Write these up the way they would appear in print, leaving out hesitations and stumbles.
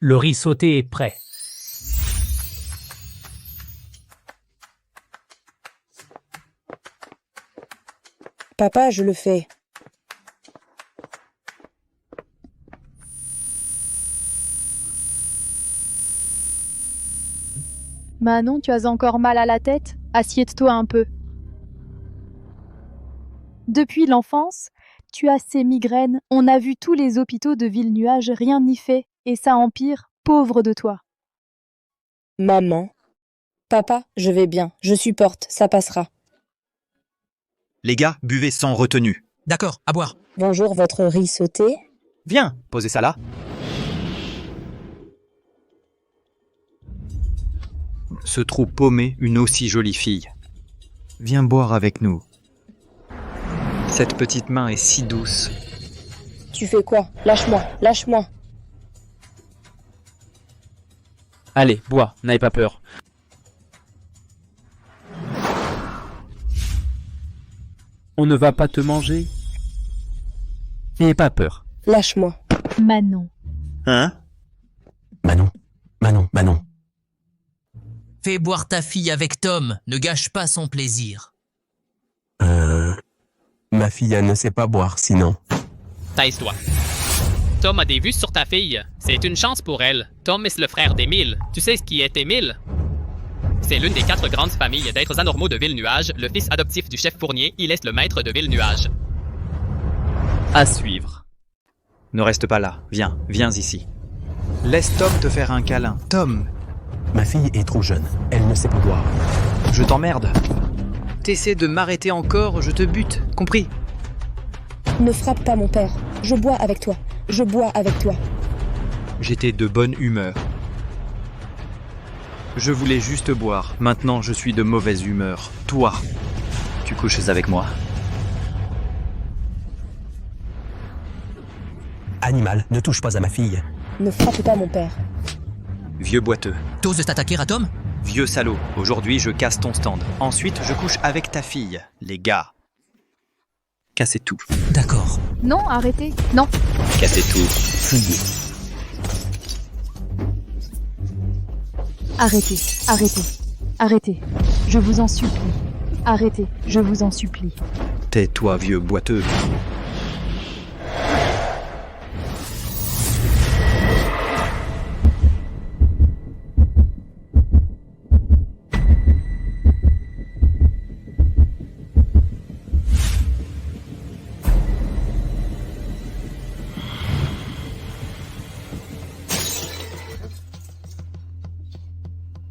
Le riz sauté est prêt. Papa, je le fais. Manon, tu as encore mal à la tête? Assieds-toi un peu. Depuis l'enfance, tu as ces migraines. On a vu tous les hôpitaux de Ville-Nuage, rien n'y fait. Et ça empire, pauvre de toi. Maman. Papa, je vais bien. Je supporte, ça passera. Les gars, buvez sans retenue. D'accord, à boire. Bonjour, votre riz sauté. Viens, posez ça là. Ce trou paumé, une aussi jolie fille. Viens boire avec nous. Cette petite main est si douce. Tu fais quoi? Lâche-moi, lâche-moi. Allez, bois, n'aie pas peur. On ne va pas te manger. N'aie pas peur. Lâche-moi. Manon. Hein? Manon. Fais boire ta fille avec Tom, ne gâche pas son plaisir. Ma fille, elle ne sait pas boire, sinon. Taise-toi. Tom a des vues sur ta fille. C'est une chance pour elle. Tom est le frère d'Émile. Tu sais ce qui est Émile? C'est l'une des 4 grandes familles d'êtres anormaux de Ville-Nuage. Le fils adoptif du chef Fournier, il est le maître de Ville-Nuage. À suivre. Ne reste pas là. Viens ici. Laisse Tom te faire un câlin. Tom, Ma fille est trop jeune. Elle ne sait pas boire. je t'emmerde. T'essaies de m'arrêter encore, je te bute. Compris? Ne frappe pas mon père. Je bois avec toi. Je bois avec toi. J'étais de bonne humeur. Je voulais juste boire. Maintenant, je suis de mauvaise humeur. Toi, tu couches avec moi. Animal, ne touche pas à ma fille. Ne frappe pas mon père. Vieux boiteux. T'oses t'attaquer à Tom? Vieux salaud. Aujourd'hui, je casse ton stand. Ensuite, je couche avec ta fille. Les gars. Cassez tout. D'accord. Non, arrêtez. Non. Cassez tout. Fouillez. Arrêtez. Je vous en supplie. Arrêtez, je vous en supplie. Tais-toi, vieux boiteux.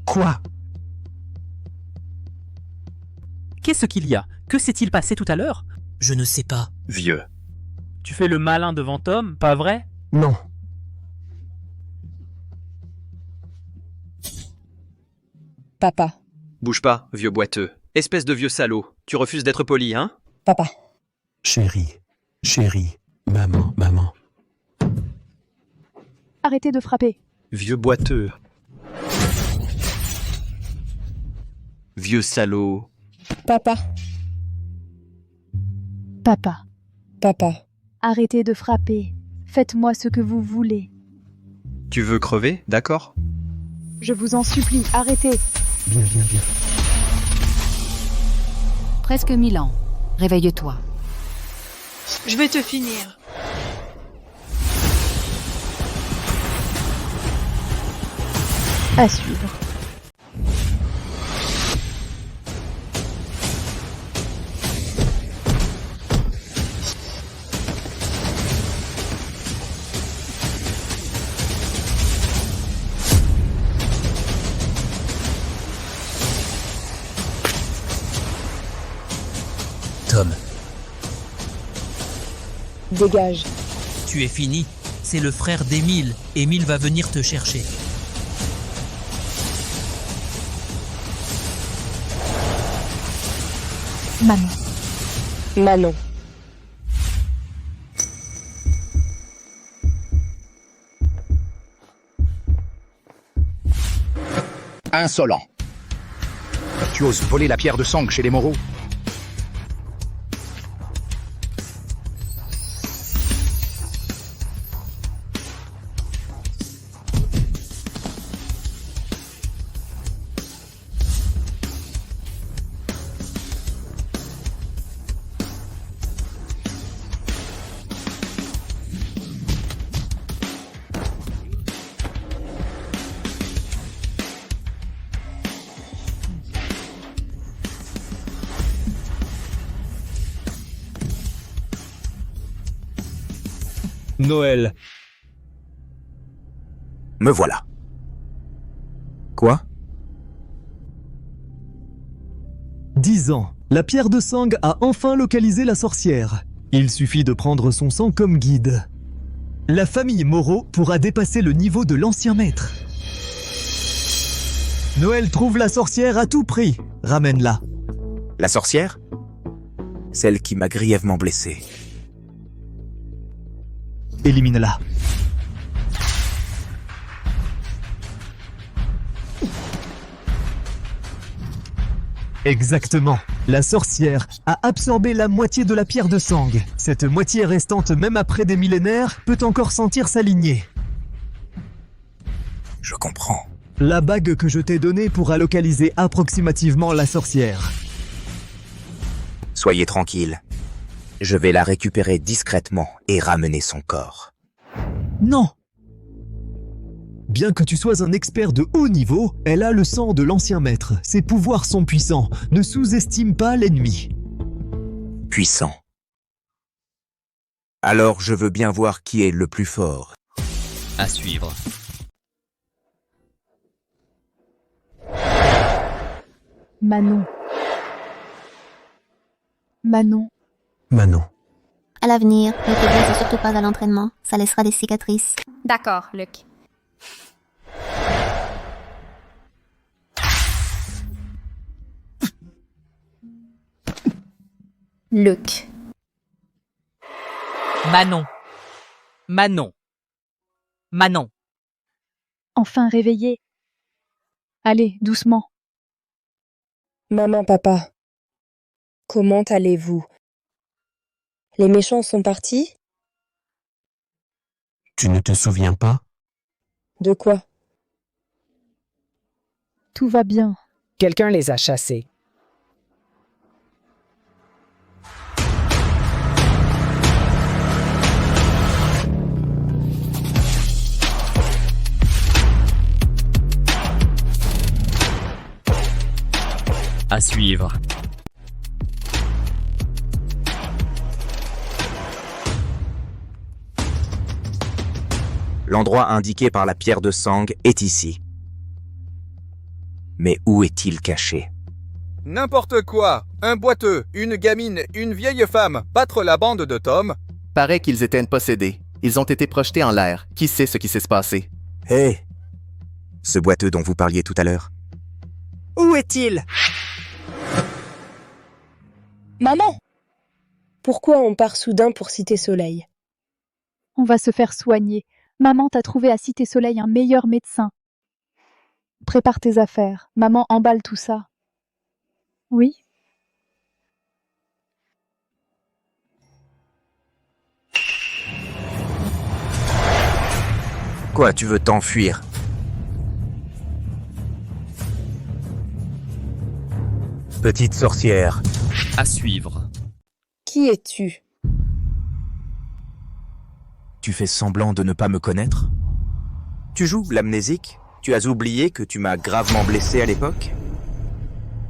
Quoi? Qu'est-ce qu'il y a? Que s'est-il passé tout à l'heure? Je ne sais pas. Vieux. Tu fais le malin devant Tom, pas vrai? Non. Papa. Bouge pas, vieux boiteux. Espèce de vieux salaud. Tu refuses d'être poli, hein? Papa. Chérie. Maman. Arrêtez de frapper. Vieux boiteux. Vieux salaud. Papa. Papa, arrêtez de frapper. Faites-moi ce que vous voulez. Tu veux crever, d'accord? Je vous en supplie, arrêtez. Viens. Presque 1000 ans. Réveille-toi. Je vais te finir. À suivre. Tom, Dégage. tu es fini. C'est le frère d'Émile. Émile va venir te chercher. Manon. Insolent. Tu oses voler la pierre de sang chez les Moreaux? Noël. Me voilà. Quoi? 10 ans. La pierre de sang a enfin localisé la sorcière. Il suffit de prendre son sang comme guide. La famille Moreau pourra dépasser le niveau de l'ancien maître. Noël trouve la sorcière à tout prix. Ramène-la. La sorcière? Celle qui m'a grièvement blessé. Élimine-la. Exactement. La sorcière a absorbé la moitié de la pierre de sang. Cette moitié restante, même après des millénaires, peut encore sentir sa lignée. Je comprends. La bague que je t'ai donnée pourra localiser approximativement la sorcière. Soyez tranquille. Je vais la récupérer discrètement et ramener son corps. Non! Bien que tu sois un expert de haut niveau, elle a le sang de l'ancien maître. Ses pouvoirs sont puissants. Ne sous-estime pas l'ennemi. Puissant. Alors je veux bien voir qui est le plus fort. À suivre. Manon. Manon. Manon. À l'avenir, ne te blesse surtout pas à l'entraînement, ça laissera des cicatrices. D'accord, Luc. Luc. Manon. Manon. Manon. Enfin réveillé. Allez, doucement. Maman, papa, comment allez-vous? Les méchants sont partis? Tu ne te souviens pas? De quoi? Tout va bien. Quelqu'un les a chassés. À suivre. L'endroit indiqué par la pierre de sang est ici. Mais où est-il caché? N'importe quoi. Un boiteux, une gamine, une vieille femme, battre la bande de Tom. Paraît qu'ils étaient possédés. Ils ont été projetés en l'air. Qui sait ce qui s'est passé? Hé! Ce boiteux dont vous parliez tout à l'heure. Où est-il? Maman! Pourquoi on part soudain pour Cité Soleil? On va se faire soigner. Maman t'a trouvé à Cité Soleil un meilleur médecin. Prépare tes affaires. Maman emballe tout ça. Oui? Quoi, tu veux t'enfuir? Petite sorcière. À suivre. Qui es-tu? Tu fais semblant de ne pas me connaître? Tu joues l'amnésique? Tu as oublié que tu m'as gravement blessé à l'époque?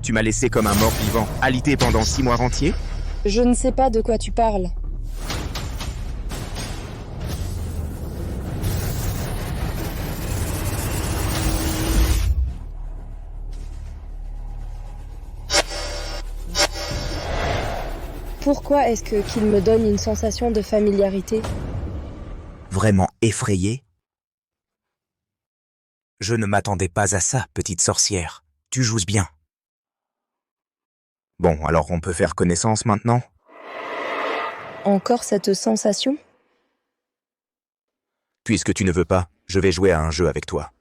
Tu m'as laissé comme un mort-vivant, alité pendant 6 mois entiers? Je ne sais pas de quoi tu parles. Pourquoi est-ce qu'il me donne une sensation de familiarité? Vraiment effrayé? Je ne m'attendais pas à ça, petite sorcière. Tu joues bien. Bon, alors on peut faire connaissance maintenant? Encore cette sensation? Puisque tu ne veux pas, je vais jouer à un jeu avec toi.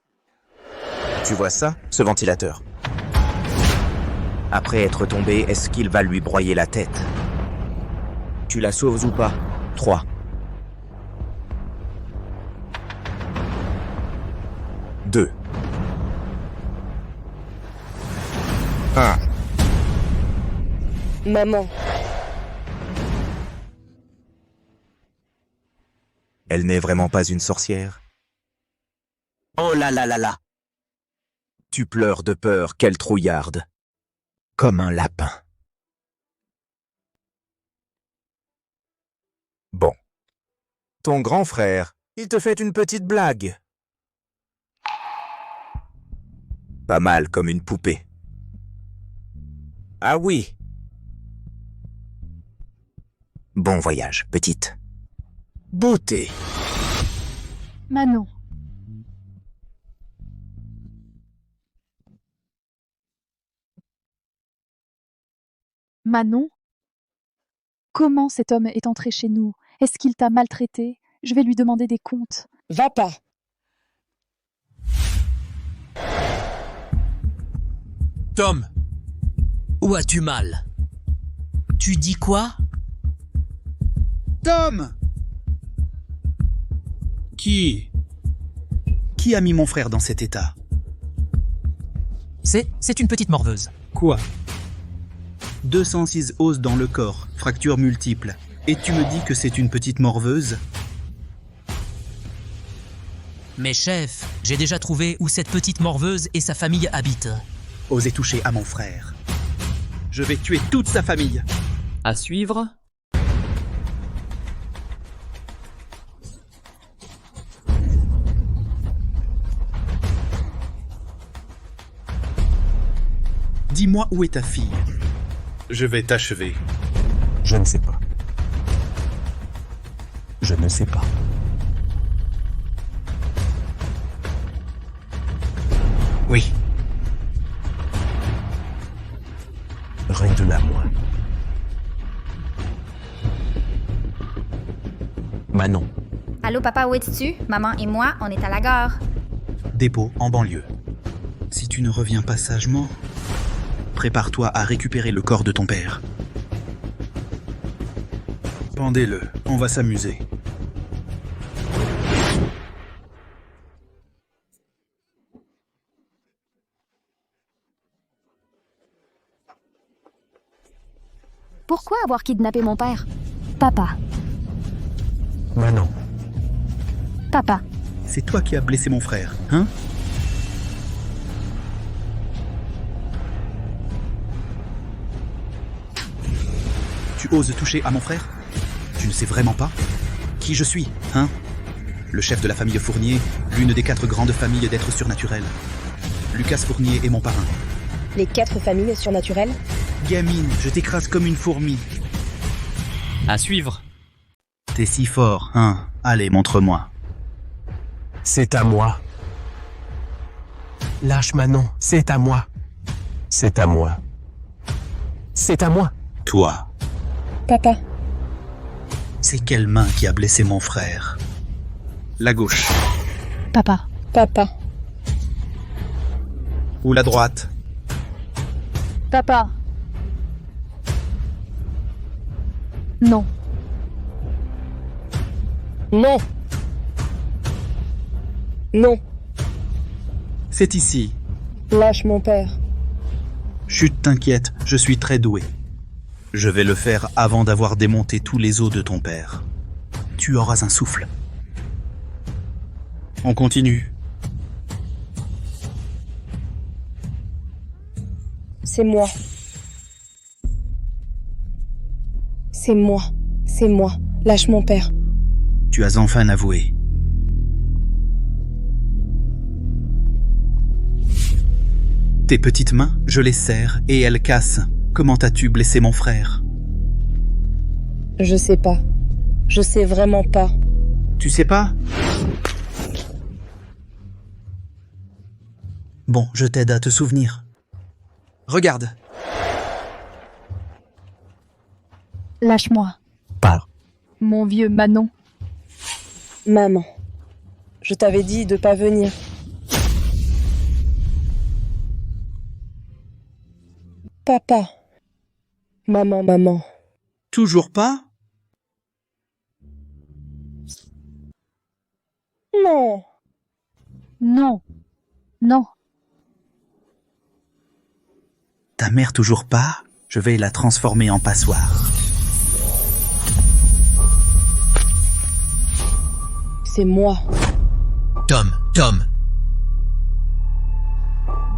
Tu vois ça, ce ventilateur? Après être tombé, est-ce qu'il va lui broyer la tête? Tu la sauves ou pas? 3. 2. 1. Maman. Elle n'est vraiment pas une sorcière? Oh là là là là! Tu pleures de peur, quelle trouillarde! Comme un lapin. Bon. Ton grand frère, il te fait une petite blague. Pas mal comme une poupée. Ah oui. Bon voyage, petite. Beauté. Manon. Manon? Comment cet homme est entré chez nous? Est-ce qu'il t'a maltraité? Je vais lui demander des comptes. Va pas. Tom! Où as-tu mal? Tu dis quoi? Tom! Qui a mis mon frère dans cet état? C'est une petite morveuse. Quoi? 206 os dans le corps, fractures multiples. Et tu me dis que c'est une petite morveuse? Mais chef, j'ai déjà trouvé où cette petite morveuse et sa famille habitent. Osez toucher à mon frère. Je vais tuer toute sa famille. À suivre. Dis-moi où est ta fille. Je vais t'achever. Je ne sais pas. Je ne sais pas. Oui. Rends-la moi. Manon. Allô, papa, où es-tu? Maman et moi, on est à la gare. Dépôt en banlieue. Si tu ne reviens pas sagement, prépare-toi à récupérer le corps de ton père. Pendez-le, on va s'amuser. Pourquoi avoir kidnappé mon père? Papa. Manon. Papa. C'est toi qui as blessé mon frère, hein? Tu oses toucher à mon frère? Tu ne sais vraiment pas qui je suis, hein? Le chef de la famille Fournier, l'une des 4 grandes familles d'êtres surnaturels. Lucas Fournier est mon parrain. Les 4 familles surnaturelles? Gamine, je t'écrase comme une fourmi. À suivre. T'es si fort, hein? Allez, montre-moi. C'est à moi. Lâche Manon, c'est à moi. C'est à moi. C'est à moi. Toi. Papa. C'est quelle main qui a blessé mon frère? La gauche. Papa. Papa. Ou la droite? Papa. Non. Non. Non. C'est ici. Lâche mon père. Chut, t'inquiète, je suis très doué. Je vais le faire avant d'avoir démonté tous les os de ton père. Tu auras un souffle. On continue. C'est moi. C'est moi. C'est moi. Lâche mon père. Tu as enfin avoué. Tes petites mains, je les serre et elles cassent. Comment as-tu blessé mon frère? Je sais pas. Je sais vraiment pas. Tu sais pas? Bon, je t'aide à te souvenir. Regarde. Lâche-moi. Pars. Mon vieux Manon. Maman. Je t'avais dit de pas venir. Papa. Maman. Toujours pas? Non. Non. Non. Ta mère toujours pas? Je vais la transformer en passoire. C'est moi. Tom.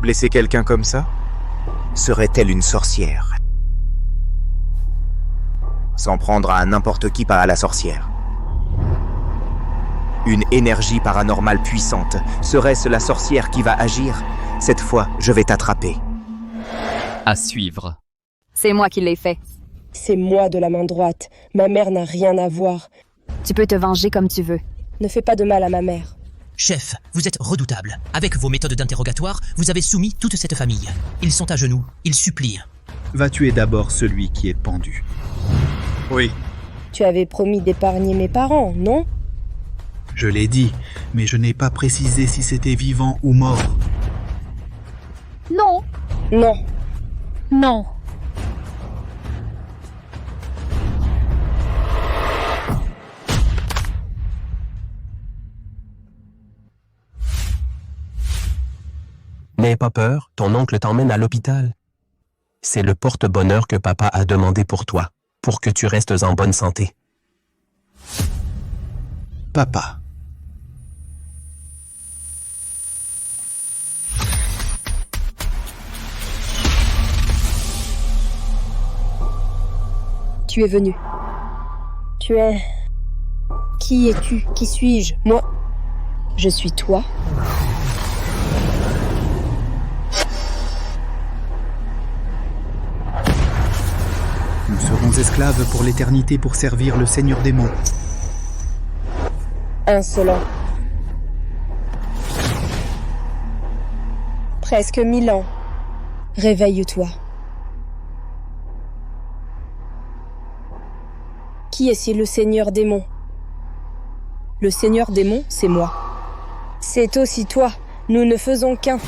Blesser quelqu'un comme ça? Serait-elle une sorcière? S'en prendre à n'importe qui par à la sorcière. Une énergie paranormale puissante. Serait-ce la sorcière qui va agir? Cette fois, je vais t'attraper. À suivre. C'est moi qui l'ai fait. C'est moi de la main droite. Ma mère n'a rien à voir. Tu peux te venger comme tu veux. Ne fais pas de mal à ma mère. Chef, vous êtes redoutable. Avec vos méthodes d'interrogatoire, vous avez soumis toute cette famille. Ils sont à genoux, ils supplient. Va tuer d'abord celui qui est pendu. Oui. Tu avais promis d'épargner mes parents, non? Je l'ai dit, mais je n'ai pas précisé si c'était vivant ou mort. Non. Non. Non. N'aie pas peur, ton oncle t'emmène à l'hôpital. C'est le porte-bonheur que papa a demandé pour toi, pour que tu restes en bonne santé. Papa. Tu es venu. Tu es... Qui es-tu? Qui suis-je? Moi? Je suis toi. Nous serons esclaves pour l'éternité pour servir le Seigneur des monts. Insolent. Presque 1000 ans. Réveille-toi. Qui est-ce le Seigneur démon? Le Seigneur démon, c'est moi. C'est aussi toi. Nous ne faisons qu'un.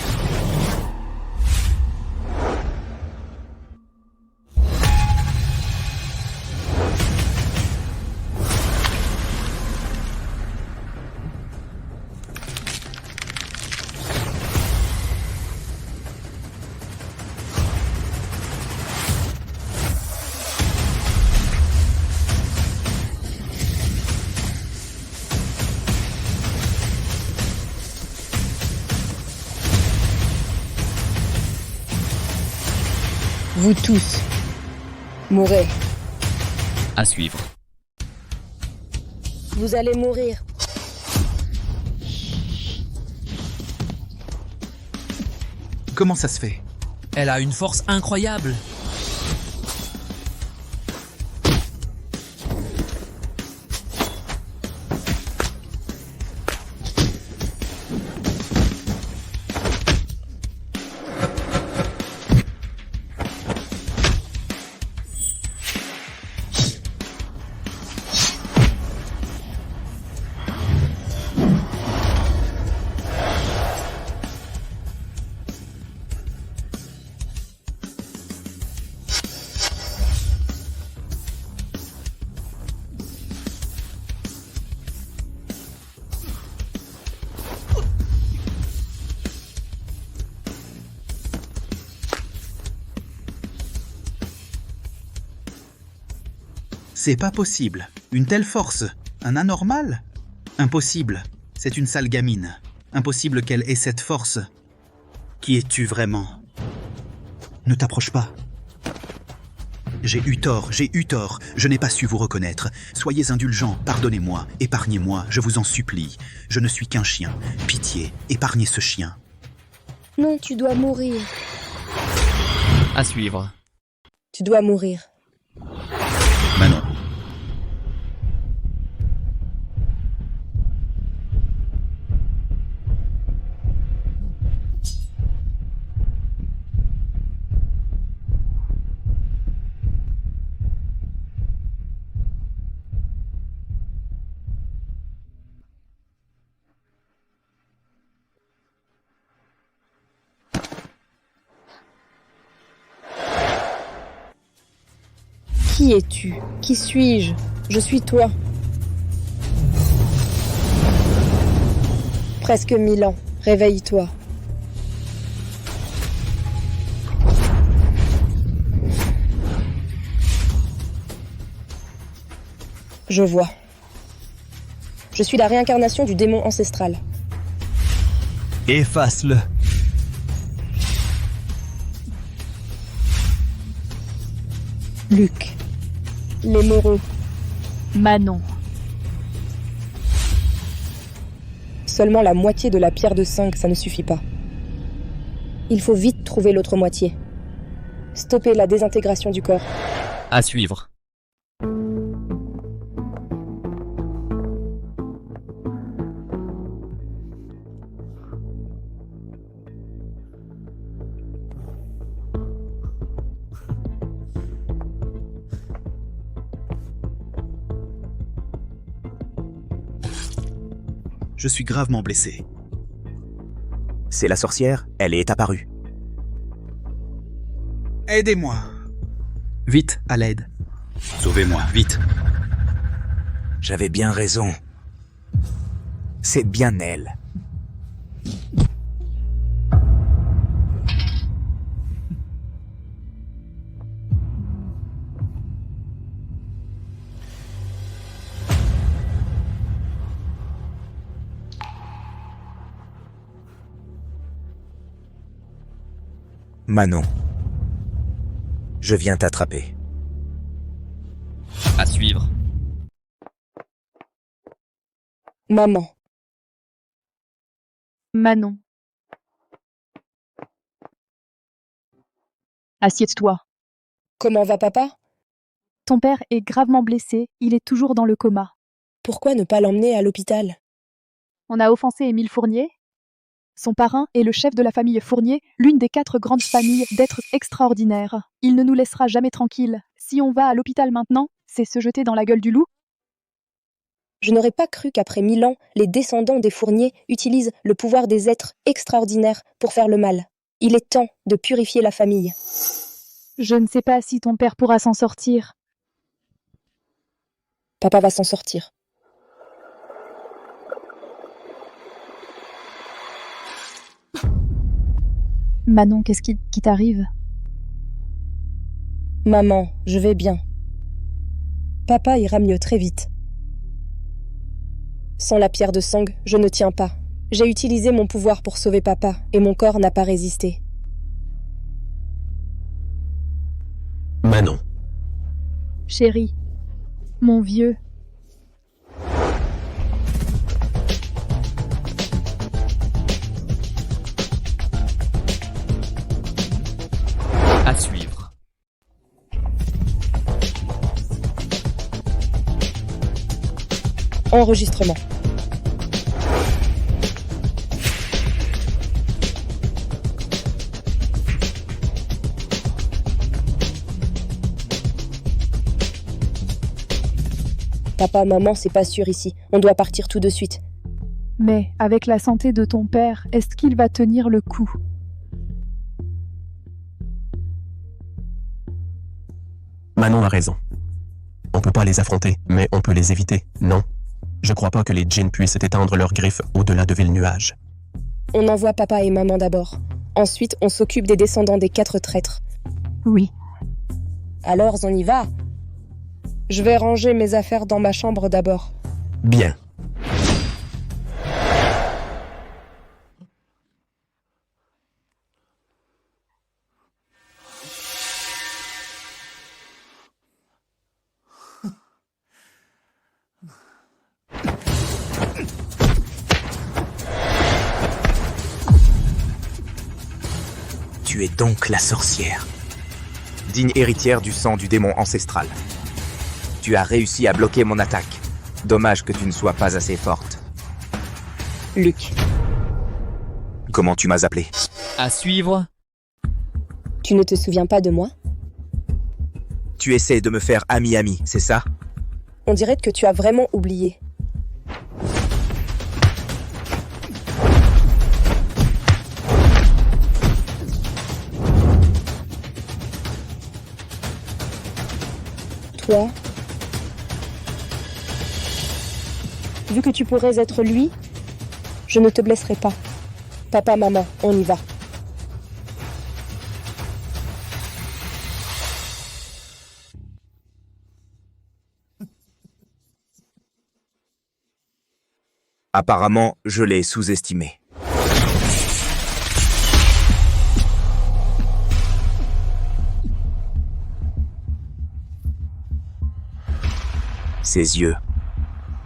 Vous tous, mourrez. À suivre. Vous allez mourir. Comment ça se fait? Elle a une force incroyable. C'est pas possible. Une telle force. Un anormal? Impossible. C'est une sale gamine. Impossible qu'elle ait cette force. Qui es-tu vraiment? Ne t'approche pas. J'ai eu tort. Je n'ai pas su vous reconnaître. Soyez indulgents, pardonnez-moi, épargnez-moi, je vous en supplie. Je ne suis qu'un chien. Pitié, épargnez ce chien. Non, tu dois mourir. À suivre. Tu dois mourir. Manon. Qui es-tu? Qui suis-je? Je suis toi. Presque 1000 ans. Réveille-toi. Je vois. Je suis la réincarnation du démon ancestral. Efface-le. Luc. Les Moreau. Manon. seulement la moitié de la pierre de sang, ça ne suffit pas. Il faut vite trouver l'autre moitié. Stopper la désintégration du corps. À suivre. Je suis gravement blessé. C'est la sorcière, elle est apparue. Aidez-moi. Vite, à l'aide. Sauvez-moi, vite. J'avais bien raison. C'est bien elle. Manon. Je viens t'attraper. À suivre. Maman. Manon. Assieds-toi. Comment va papa? Ton père est gravement blessé, il est toujours dans le coma. Pourquoi ne pas l'emmener à l'hôpital? On a offensé Émile Fournier. Son parrain est le chef de la famille Fournier, l'une des 4 grandes familles d'êtres extraordinaires. Il ne nous laissera jamais tranquilles. Si on va à l'hôpital maintenant, c'est se jeter dans la gueule du loup. Je n'aurais pas cru qu'après 1000 ans, les descendants des Fournier utilisent le pouvoir des êtres extraordinaires pour faire le mal. Il est temps de purifier la famille. Je ne sais pas si ton père pourra s'en sortir. Papa va s'en sortir. Manon, qu'est-ce qui t'arrive? Maman, je vais bien. Papa ira mieux très vite. Sans la pierre de sang, je ne tiens pas. J'ai utilisé mon pouvoir pour sauver papa, et mon corps n'a pas résisté. Manon. Chérie, mon vieux. À suivre. Enregistrement. Papa, maman, c'est pas sûr ici. On doit partir tout de suite. Mais avec la santé de ton père, est-ce qu'il va tenir le coup? Manon a raison. On peut pas les affronter, mais on peut les éviter, non? Je crois pas que les djinns puissent étendre leurs griffes au-delà de Ville-Nuage. On envoie papa et maman d'abord. Ensuite, on s'occupe des descendants des 4 traîtres. Oui. Alors, on y va. Je vais ranger mes affaires dans ma chambre d'abord. Bien. Tu es donc la sorcière. Digne héritière du sang du démon ancestral. Tu as réussi à bloquer mon attaque. Dommage que tu ne sois pas assez forte. Luc. Comment tu m'as appelé? À suivre. Tu ne te souviens pas de moi? Tu essaies de me faire ami-ami, c'est ça? On dirait que tu as vraiment oublié. Toi, vu que tu pourrais être lui, je ne te blesserai pas. Papa, maman, on y va. Apparemment, je l'ai sous-estimé. Ses yeux.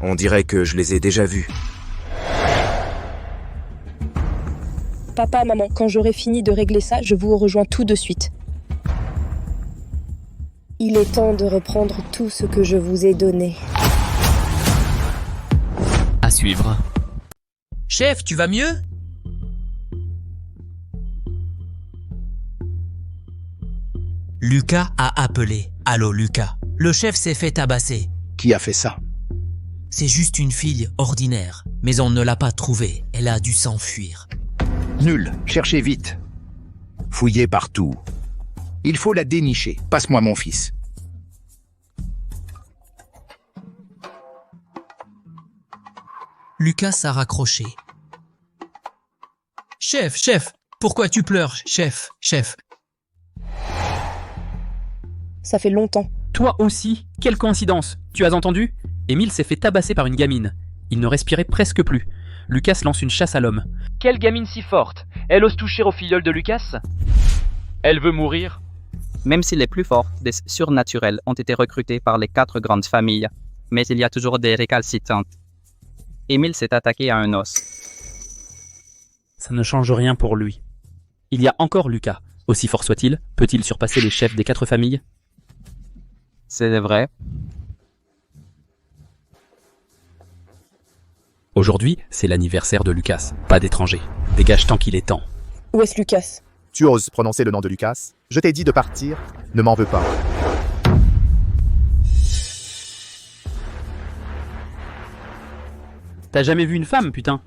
On dirait que je les ai déjà vus. Papa, maman, quand j'aurai fini de régler ça, je vous rejoins tout de suite. Il est temps de reprendre tout ce que je vous ai donné. À suivre. Chef, tu vas mieux? Lucas a appelé. Allô, Lucas. Le chef s'est fait tabasser. Qui a fait ça? C'est juste une fille ordinaire, mais on ne l'a pas trouvée. Elle a dû s'enfuir. Nul, cherchez vite. Fouillez partout. Il faut la dénicher. Passe-moi mon fils. Lucas a raccroché. Chef, pourquoi tu pleures, chef? Ça fait longtemps. Toi aussi? Quelle coïncidence! Tu as entendu? Émile s'est fait tabasser par une gamine. Il ne respirait presque plus. Lucas lance une chasse à l'homme. Quelle gamine si forte! Elle ose toucher au filleul de Lucas? Elle veut mourir? Même si les plus forts des surnaturels ont été recrutés par les 4 grandes familles, mais il y a toujours des récalcitrantes. Émile s'est attaqué à un os. Ça ne change rien pour lui. Il y a encore Lucas. Aussi fort soit-il, peut-il surpasser les chefs des 4 familles? C'est vrai. Aujourd'hui, c'est l'anniversaire de Lucas, pas d'étranger. Dégage tant qu'il est temps. Où est-ce Lucas? Tu oses prononcer le nom de Lucas? Je t'ai dit de partir, ne m'en veux pas. T'as jamais vu une femme, putain?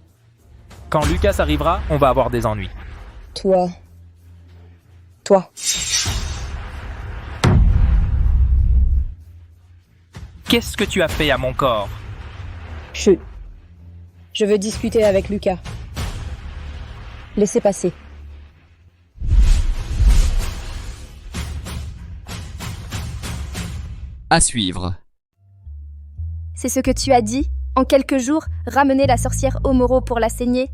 Quand Lucas arrivera, on va avoir des ennuis. Toi. Qu'est-ce que tu as fait à mon corps? Je veux discuter avec Lucas. Laissez passer. À suivre. C'est ce que tu as dit? En quelques jours, ramener la sorcière au Moro pour la saigner?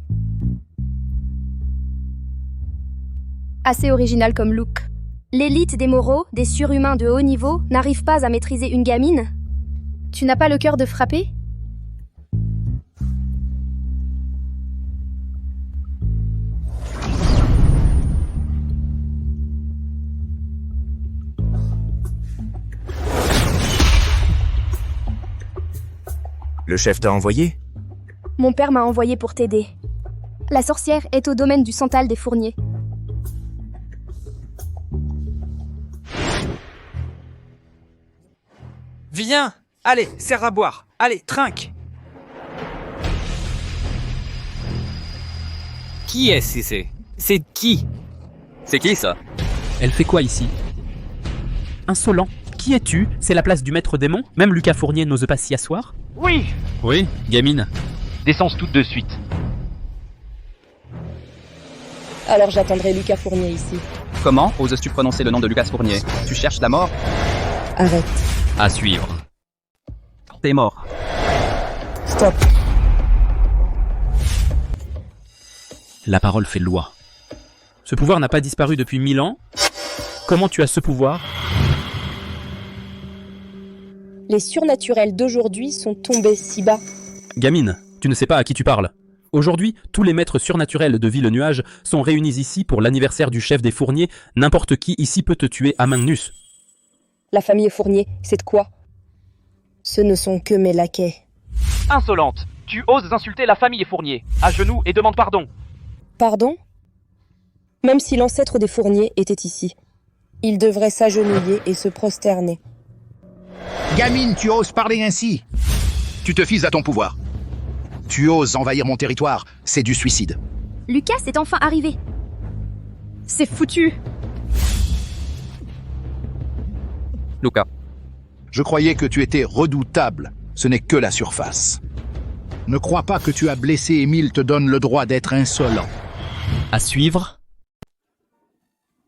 Assez original comme look. L'élite des Moros, des surhumains de haut niveau, n'arrive pas à maîtriser une gamine? Tu n'as pas le cœur de frapper? Le chef t'a envoyé? Mon père m'a envoyé pour t'aider. La sorcière est au domaine du Santal des Fourniers. Viens! Allez, serre à boire. Allez, trinque! Qui est-ce ici? C'est qui? C'est qui ça? Elle fait quoi ici? Insolent. Qui es-tu? C'est la place du maître démon? Même Lucas Fournier n'ose pas s'y asseoir? Oui! Oui, gamine. Descends toutes de suite. Alors j'attendrai Lucas Fournier ici. Comment oses-tu prononcer le nom de Lucas Fournier? Tu cherches la mort? Arrête. À suivre. T'es mort. Stop. La parole fait loi. Ce pouvoir n'a pas disparu depuis 1000 ans. Comment tu as ce pouvoir? Les surnaturels d'aujourd'hui sont tombés si bas. Gamine, tu ne sais pas à qui tu parles. Aujourd'hui, tous les maîtres surnaturels de Ville-Nuage sont réunis ici pour l'anniversaire du chef des Fourniers. N'importe qui ici peut te tuer à main nue. La famille Fournier, c'est de quoi? Ce ne sont que mes laquais. Insolente! Tu oses insulter la famille Fournier. À genoux et demande pardon. Pardon? Même si l'ancêtre des Fourniers était ici, il devrait s'agenouiller et se prosterner. Gamine, tu oses parler ainsi? Tu te fies à ton pouvoir. Tu oses envahir mon territoire, c'est du suicide. Lucas est enfin arrivé. C'est foutu. Lucas. Je croyais que tu étais redoutable. Ce n'est que la surface. Ne crois pas que tu as blessé Émile te donne le droit d'être insolent. À suivre.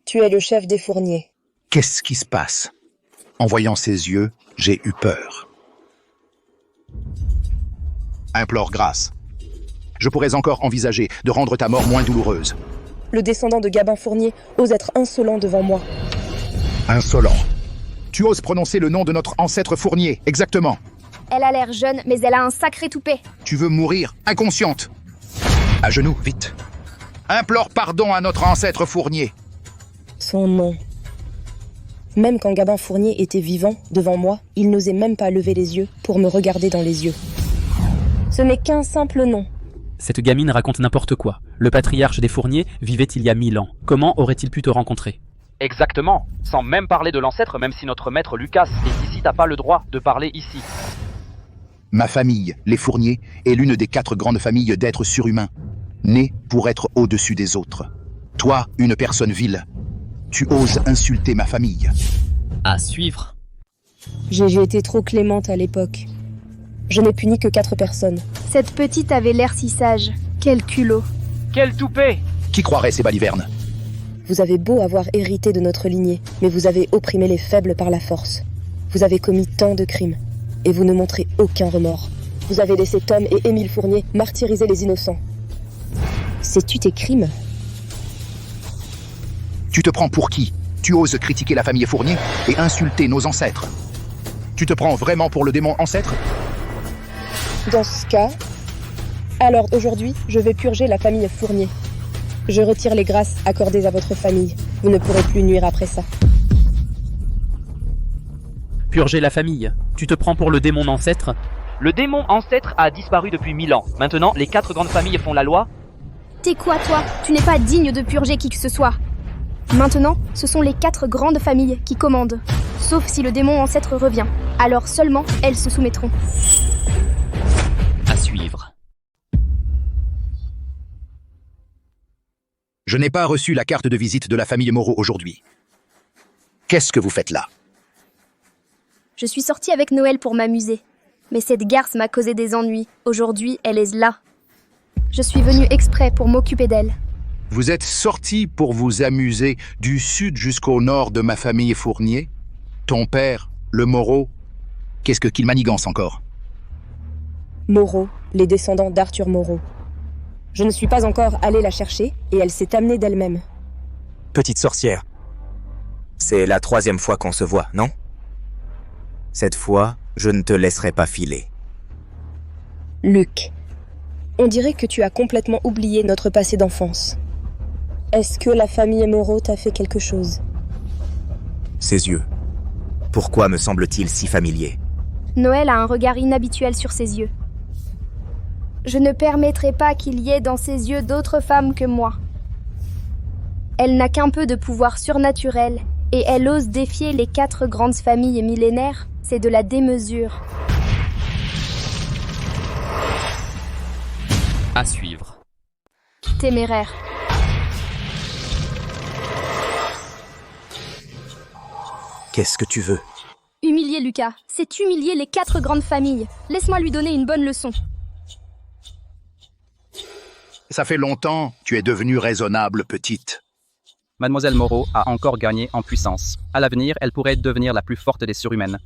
Tu es le chef des Fourniers. Qu'est-ce qui se passe? En voyant ses yeux, j'ai eu peur. Implore grâce. Je pourrais encore envisager de rendre ta mort moins douloureuse. Le descendant de Gabin Fournier ose être insolent devant moi. Insolent. Tu oses prononcer le nom de notre ancêtre Fournier, exactement. Elle a l'air jeune, mais elle a un sacré toupet. Tu veux mourir inconsciente. À genoux, vite. Implore pardon à notre ancêtre Fournier. Son nom. Même quand Gabin Fournier était vivant, devant moi, il n'osait même pas lever les yeux pour me regarder dans les yeux. Ce n'est qu'un simple nom. Cette gamine raconte n'importe quoi. Le patriarche des Fourniers vivait il y a 1000 ans. Comment aurait-il pu te rencontrer? Exactement. Sans même parler de l'ancêtre, même si notre maître Lucas est ici, t'as pas le droit de parler ici. Ma famille, les Fourniers, est l'une des 4 grandes familles d'êtres surhumains, nés pour être au-dessus des autres. Toi, une personne vile, tu oses insulter ma famille. À suivre. J'ai été trop clémente à l'époque. Je n'ai puni que 4 personnes. Cette petite avait l'air si sage. Quel culot. Quel toupet! Qui croirait ces balivernes? Vous avez beau avoir hérité de notre lignée, mais vous avez opprimé les faibles par la force. Vous avez commis tant de crimes, et vous ne montrez aucun remords. Vous avez laissé Tom et Émile Fournier martyriser les innocents. Sais-tu tes crimes? Tu te prends pour qui? Tu oses critiquer la famille Fournier et insulter nos ancêtres. Tu te prends vraiment pour le démon ancêtre? Dans ce cas, alors aujourd'hui, je vais purger la famille Fournier. Je retire les grâces accordées à votre famille. Vous ne pourrez plus nuire après ça. Purger la famille. Tu te prends pour le démon ancêtre? Le démon ancêtre a disparu depuis 1000 ans. Maintenant, les 4 grandes familles font la loi. T'es quoi, toi? Tu n'es pas digne de purger qui que ce soit. Maintenant, ce sont les 4 grandes familles qui commandent. Sauf si le démon ancêtre revient. Alors seulement, elles se soumettront. À suivre. Je n'ai pas reçu la carte de visite de la famille Moreau aujourd'hui. Qu'est-ce que vous faites là? Je suis sortie avec Noël pour m'amuser. Mais cette garce m'a causé des ennuis. Aujourd'hui, elle est là. Je suis venue exprès pour m'occuper d'elle. Vous êtes sorti pour vous amuser du sud jusqu'au nord de ma famille Fournier? Ton père, le Moreau, qu'est-ce qu'il manigance encore? Moreau, les descendants d'Arthur Moreau. Je ne suis pas encore allée la chercher et elle s'est amenée d'elle-même. Petite sorcière. C'est la 3e fois qu'on se voit, non? Cette fois, je ne te laisserai pas filer. Luc, on dirait que tu as complètement oublié notre passé d'enfance. Est-ce que la famille Moreau t'a fait quelque chose? Ses yeux. Pourquoi me semble-t-il si familier? Noël a un regard inhabituel sur ses yeux. Je ne permettrai pas qu'il y ait dans ses yeux d'autres femmes que moi. Elle n'a qu'un peu de pouvoir surnaturel et elle ose défier les 4 grandes familles millénaires. C'est de la démesure. À suivre. Téméraire. Qu'est-ce que tu veux? Humilier Lucas, c'est humilier les 4 grandes familles. Laisse-moi lui donner une bonne leçon. Ça fait longtemps, tu es devenue raisonnable, petite. Mademoiselle Moreau a encore gagné en puissance. À l'avenir, elle pourrait devenir la plus forte des surhumaines.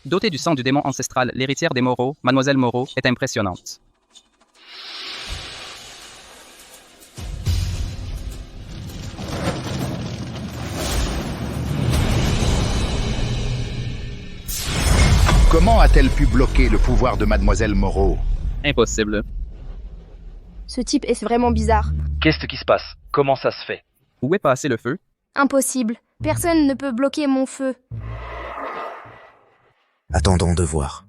Dotée du sang du démon ancestral, l'héritière des Moreau, Mademoiselle Moreau est impressionnante. Comment a-t-elle pu bloquer le pouvoir de Mademoiselle Moreau? Impossible. Ce type est vraiment bizarre. Qu'est-ce qui se passe? Comment ça se fait? Où est passé le feu? Impossible. Personne ne peut bloquer mon feu. Attendons de voir.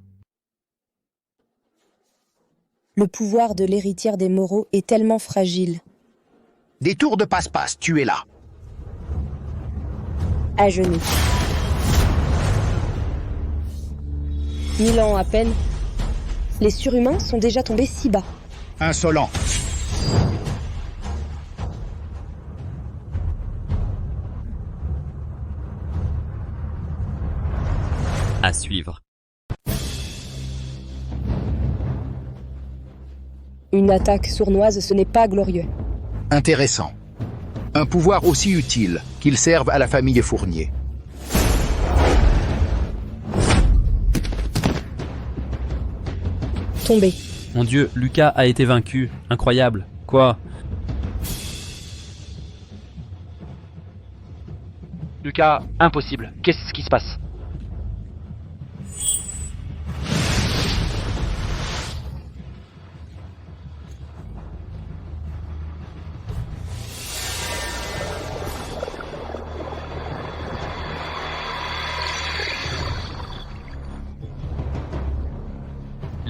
Le pouvoir de l'héritière des Moreau est tellement fragile. Des tours de passe-passe, tu es là. À genoux. 1000 ans à peine. Les surhumains sont déjà tombés si bas. Insolent. À suivre. Une attaque sournoise, ce n'est pas glorieux. Intéressant. Un pouvoir aussi utile qu'il serve à la famille Fournier. Tombé. Mon Dieu, Lucas a été vaincu. Incroyable. Quoi? Lucas, impossible. Qu'est-ce qui se passe?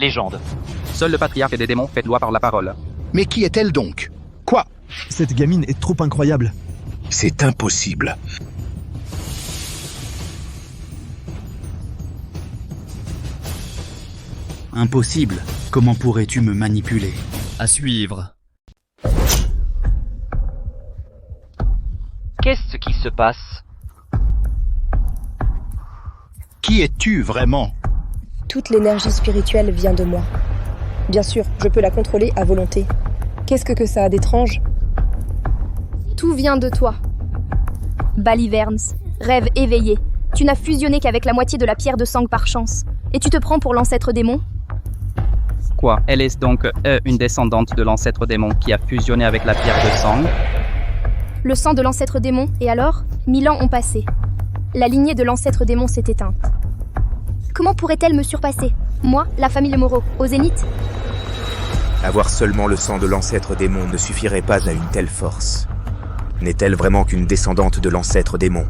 légende. Seul le patriarche des démons fait loi par la parole. Mais qui est-elle donc? Quoi? Cette gamine est trop incroyable. C'est impossible. Impossible. Comment pourrais-tu me manipuler? À suivre. Qu'est-ce qui se passe? Qui es-tu vraiment? Toute l'énergie spirituelle vient de moi. Bien sûr, je peux la contrôler à volonté. Qu'est-ce que ça a d'étrange? Tout vient de toi. Baliverns, rêve éveillé. Tu n'as fusionné qu'avec la moitié de la pierre de sang par chance. Et tu te prends pour l'ancêtre démon? Quoi? Elle est donc une descendante de l'ancêtre démon qui a fusionné avec la pierre de sang? Le sang de l'ancêtre démon, et alors? 1000 ans ont passé. La lignée de l'ancêtre démon s'est éteinte. Comment pourrait-elle me surpasser? Moi, la famille Moreau, au zénith? Avoir seulement le sang de l'ancêtre démon ne suffirait pas à une telle force. N'est-elle vraiment qu'une descendante de l'ancêtre démon?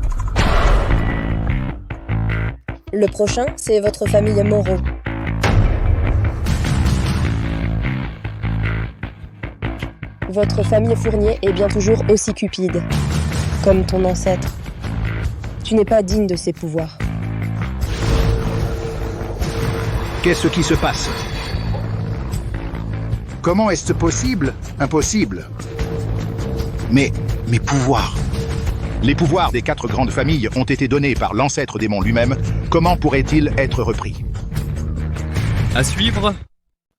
Le prochain, c'est votre famille Moreau. Votre famille Fournier est bien toujours aussi cupide, comme ton ancêtre. Tu n'es pas digne de ses pouvoirs. Qu'est-ce qui se passe? Comment est-ce possible? Impossible. Mais mes pouvoirs. Les pouvoirs des 4 grandes familles ont été donnés par l'ancêtre démon lui-même. Comment pourraient-ils être repris? À suivre.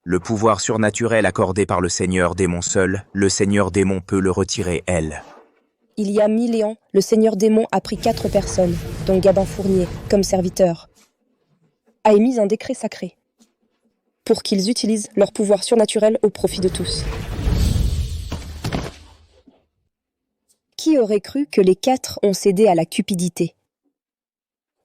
Le pouvoir surnaturel accordé par le Seigneur démon seul, le Seigneur démon peut le retirer, elle. Il y a 1000 ans, le Seigneur démon a pris 4 personnes, dont Gabin Fournier, comme serviteur, a émis un décret sacré pour qu'ils utilisent leur pouvoir surnaturel au profit de tous. Qui aurait cru que les 4 ont cédé à la cupidité?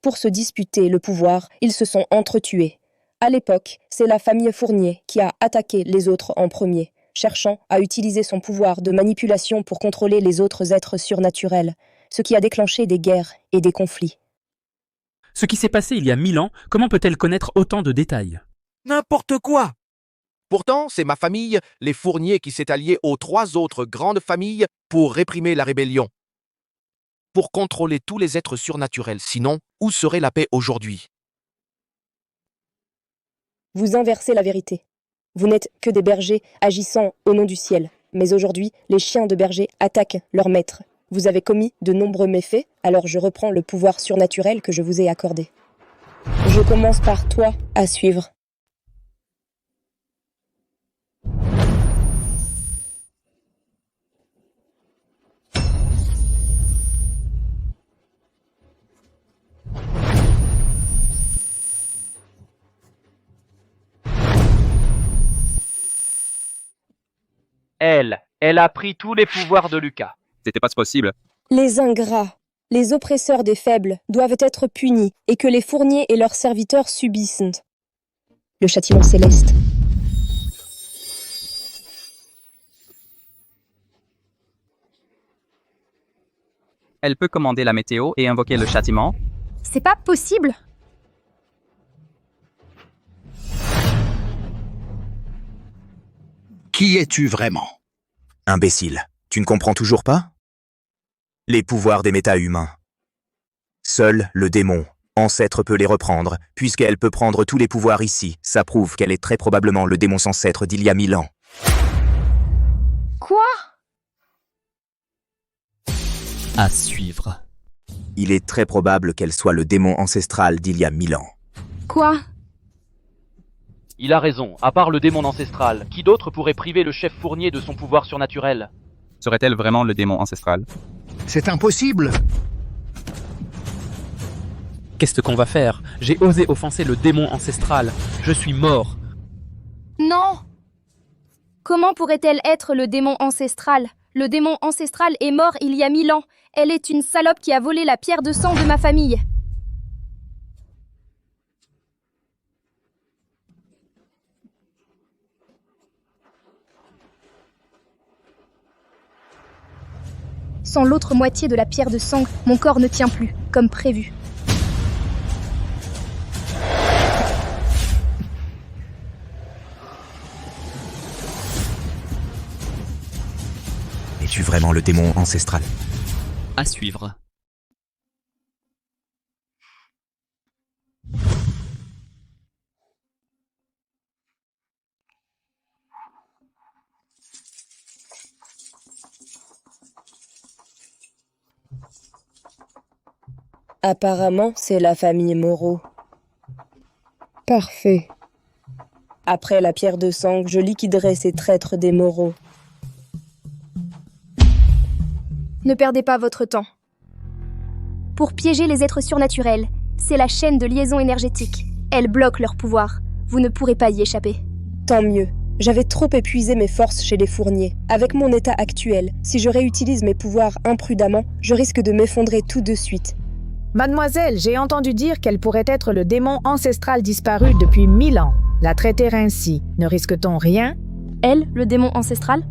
Pour se disputer le pouvoir, ils se sont entretués. À l'époque, c'est la famille Fournier qui a attaqué les autres en premier, cherchant à utiliser son pouvoir de manipulation pour contrôler les autres êtres surnaturels, ce qui a déclenché des guerres et des conflits. Ce qui s'est passé il y a 1000 ans, comment peut-elle connaître autant de détails? N'importe quoi! Pourtant, c'est ma famille, les Fourniers, qui s'est alliée aux 3 autres grandes familles pour réprimer la rébellion. Pour contrôler tous les êtres surnaturels, sinon, où serait la paix aujourd'hui? Vous inversez la vérité. Vous n'êtes que des bergers agissant au nom du ciel. Mais aujourd'hui, les chiens de berger attaquent leur maître. Vous avez commis de nombreux méfaits, alors je reprends le pouvoir surnaturel que je vous ai accordé. Je commence par toi à suivre. Elle a pris tous les pouvoirs de Lucas. C'était pas possible. Les ingrats, les oppresseurs des faibles doivent être punis et que les Fourniers et leurs serviteurs subissent le châtiment céleste. Elle peut commander la météo et invoquer le châtiment? C'est pas possible! Qui es-tu vraiment? Imbécile, tu ne comprends toujours pas? Les pouvoirs des méta-humains. Seul le démon, ancêtre, peut les reprendre, puisqu'elle peut prendre tous les pouvoirs ici. Ça prouve qu'elle est très probablement le démon ancêtre d'il y a 1000 ans. Quoi? À suivre. Il est très probable qu'elle soit le démon ancestral d'il y a 1000 ans. Quoi? Il a raison, à part le démon ancestral, qui d'autre pourrait priver le chef Fournier de son pouvoir surnaturel? Serait-elle vraiment le démon ancestral? C'est impossible! Qu'est-ce qu'on va faire? J'ai osé offenser le démon ancestral. Je suis mort. Non! Comment pourrait-elle être le démon ancestral? Le démon ancestral est mort il y a 1000 ans. Elle est une salope qui a volé la pierre de sang de ma famille. Sans l'autre moitié de la pierre de sang, mon corps ne tient plus, comme prévu. Es-tu vraiment le démon ancestral? À suivre. Apparemment, c'est la famille Moreau. Parfait. Après la pierre de sang, je liquiderai ces traîtres des Moreau. Ne perdez pas votre temps. Pour piéger les êtres surnaturels, c'est la chaîne de liaison énergétique. Elle bloque leur pouvoir. Vous ne pourrez pas y échapper. Tant mieux. J'avais trop épuisé mes forces chez les Fourniers. Avec mon état actuel, si je réutilise mes pouvoirs imprudemment, je risque de m'effondrer tout de suite. Mademoiselle, j'ai entendu dire qu'elle pourrait être le démon ancestral disparu depuis 1000 ans. La traiter ainsi, ne risque-t-on rien? Elle, le démon ancestral?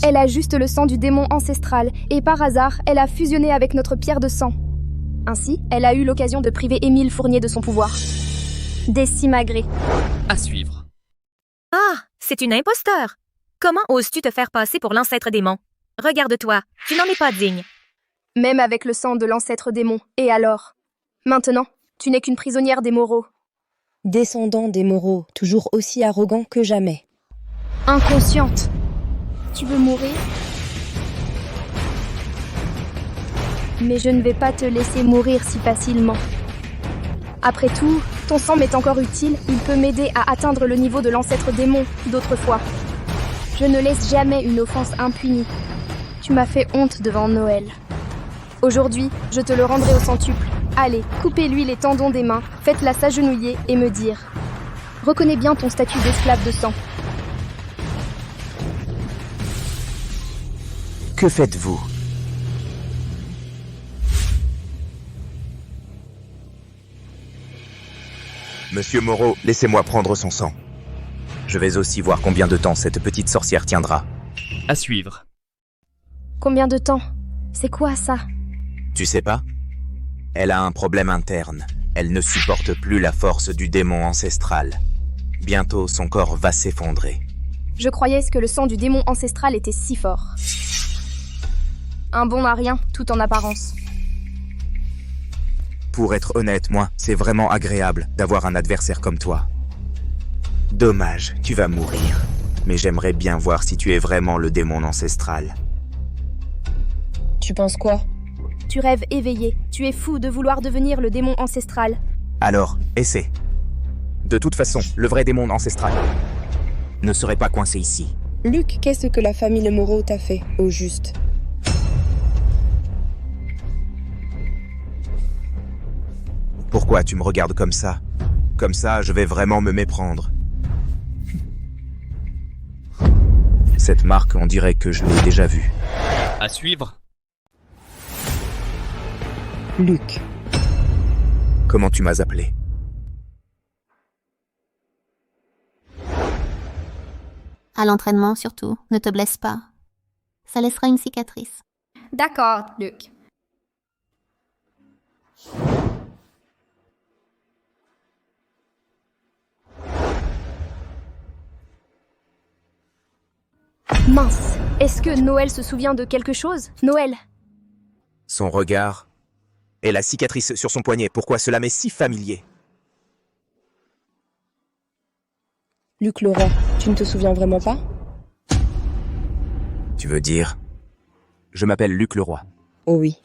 Elle a juste le sang du démon ancestral, et par hasard, elle a fusionné avec notre pierre de sang. Ainsi, elle a eu l'occasion de priver Émile Fournier de son pouvoir. Décimagré. À suivre. Ah, c'est une imposteur. Comment oses-tu te faire passer pour l'ancêtre démon? Regarde-toi, tu n'en es pas digne. Même avec le sang de l'ancêtre démon, et alors? Maintenant, tu n'es qu'une prisonnière des Moreau. Descendant des Moreau, toujours aussi arrogant que jamais. Inconsciente. Tu veux mourir? Mais je ne vais pas te laisser mourir si facilement. Après tout, ton sang m'est encore utile, il peut m'aider à atteindre le niveau de l'ancêtre démon d'autrefois. Je ne laisse jamais une offense impunie. Tu m'as fait honte devant Noël. Aujourd'hui, je te le rendrai au centuple. Allez, coupez-lui les tendons des mains, faites-la s'agenouiller et me dire. Reconnais bien ton statut d'esclave de sang. Que faites-vous? Monsieur Moreau, laissez-moi prendre son sang. Je vais aussi voir combien de temps cette petite sorcière tiendra. À suivre. Combien de temps? C'est quoi ça? Tu sais pas? Elle a un problème interne. Elle ne supporte plus la force du démon ancestral. Bientôt, son corps va s'effondrer. Je croyais que le sang du démon ancestral était si fort. Un bon à rien, tout en apparence. Pour être honnête, moi, c'est vraiment agréable d'avoir un adversaire comme toi. Dommage, tu vas mourir. Mais j'aimerais bien voir si tu es vraiment le démon ancestral. Tu penses quoi? Tu rêves éveillé. Tu es fou de vouloir devenir le démon ancestral. Alors, essaie. De toute façon, le vrai démon ancestral ne serait pas coincé ici. Luc, qu'est-ce que la famille Moreau t'a fait, au juste? Pourquoi tu me regardes comme ça? Comme ça, je vais vraiment me méprendre. Cette marque, on dirait que je l'ai déjà vue. À suivre. Luc. Comment tu m'as appelé? À l'entraînement, surtout, ne te blesse pas. Ça laissera une cicatrice. D'accord, Luc. Mince, est-ce que Noël se souvient de quelque chose? Noël? Son regard et la cicatrice sur son poignet, pourquoi cela m'est si familier? Luc Leroy, tu ne te souviens vraiment pas? Tu veux dire? Je m'appelle Luc Leroy. Oh oui.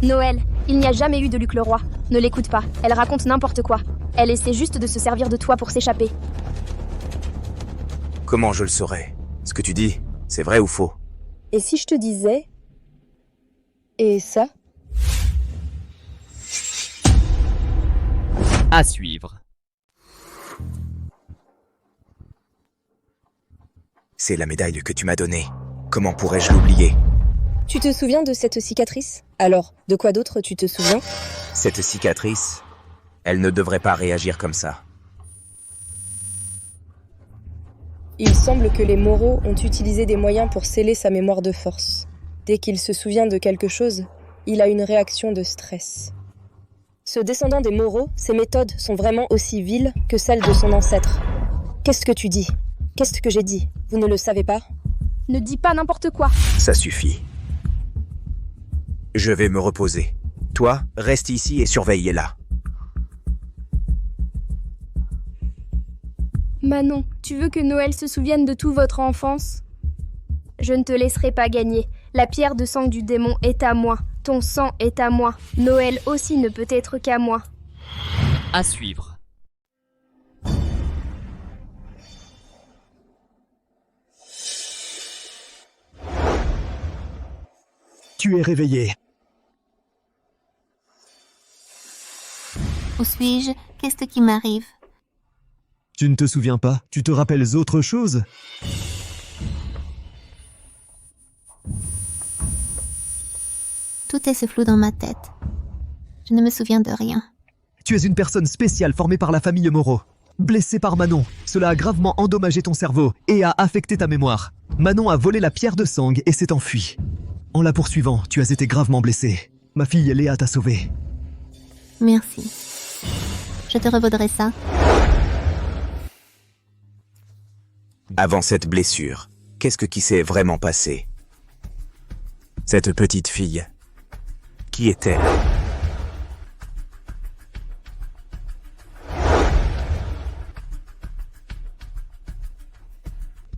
Noël, il n'y a jamais eu de Luc Leroy. Ne l'écoute pas, elle raconte n'importe quoi. Elle essaie juste de se servir de toi pour s'échapper. Comment je le saurais? Ce que tu dis, c'est vrai ou faux? Et si je te disais... Et ça? À suivre. C'est la médaille que tu m'as donnée. Comment pourrais-je l'oublier? Tu te souviens de cette cicatrice? Alors, de quoi d'autre tu te souviens? Cette cicatrice, elle ne devrait pas réagir comme ça. Il semble que les Moreau ont utilisé des moyens pour sceller sa mémoire de force. Dès qu'il se souvient de quelque chose, il a une réaction de stress. Ce descendant des Moreau, ses méthodes sont vraiment aussi viles que celles de son ancêtre. Qu'est-ce que tu dis? Qu'est-ce que j'ai dit? Vous ne le savez pas? Ne dis pas n'importe quoi. Ça suffit. Je vais me reposer. Toi, reste ici et surveille-la. Manon, tu veux que Noël se souvienne de toute votre enfance? Je ne te laisserai pas gagner. La pierre de sang du démon est à moi. Ton sang est à moi. Noël aussi ne peut être qu'à moi. À suivre. Tu es réveillé. Où suis-je? Qu'est-ce qui m'arrive? Tu ne te souviens pas? Tu te rappelles autre chose? Tout est ce flou dans ma tête. Je ne me souviens de rien. Tu es une personne spéciale formée par la famille Moreau. Blessée par Manon, cela a gravement endommagé ton cerveau et a affecté ta mémoire. Manon a volé la pierre de sang et s'est enfuie. En la poursuivant, tu as été gravement blessée. Ma fille Léa t'a sauvée. Merci. Je te revaudrai ça. Avant cette blessure, qu'est-ce qui s'est vraiment passé? Cette petite fille, qui est-elle?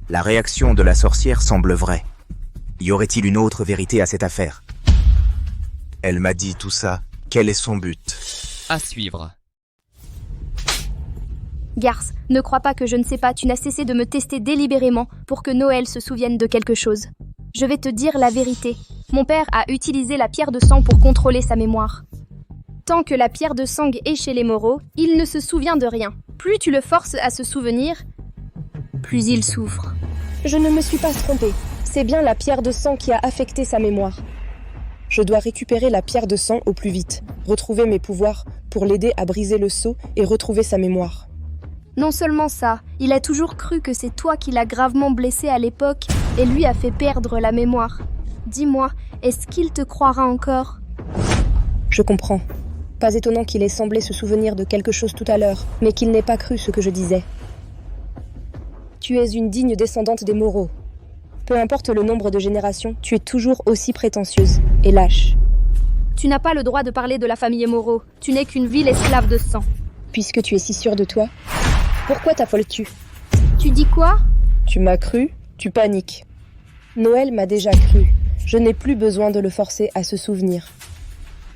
La réaction de la sorcière semble vraie. Y aurait-il une autre vérité à cette affaire? Elle m'a dit tout ça. Quel est son but? À suivre. Garce, ne crois pas que je ne sais pas, tu n'as cessé de me tester délibérément pour que Noël se souvienne de quelque chose. Je vais te dire la vérité. Mon père a utilisé la pierre de sang pour contrôler sa mémoire. Tant que la pierre de sang est chez les Moreau, il ne se souvient de rien. Plus tu le forces à se souvenir, plus il souffre. Je ne me suis pas trompée. C'est bien la pierre de sang qui a affecté sa mémoire. Je dois récupérer la pierre de sang au plus vite, retrouver mes pouvoirs pour l'aider à briser le sceau et retrouver sa mémoire. Non seulement ça, il a toujours cru que c'est toi qui l'as gravement blessé à l'époque et lui a fait perdre la mémoire. Dis-moi, est-ce qu'il te croira encore? Je comprends. Pas étonnant qu'il ait semblé se souvenir de quelque chose tout à l'heure, mais qu'il n'ait pas cru ce que je disais. Tu es une digne descendante des Moreau. Peu importe le nombre de générations, tu es toujours aussi prétentieuse et lâche. Tu n'as pas le droit de parler de la famille Moreau. Tu n'es qu'une vile esclave de sang. Puisque tu es si sûre de toi, pourquoi t'affoles-tu? Tu dis quoi? Tu m'as cru, tu paniques. Noël m'a déjà cru. Je n'ai plus besoin de le forcer à se souvenir.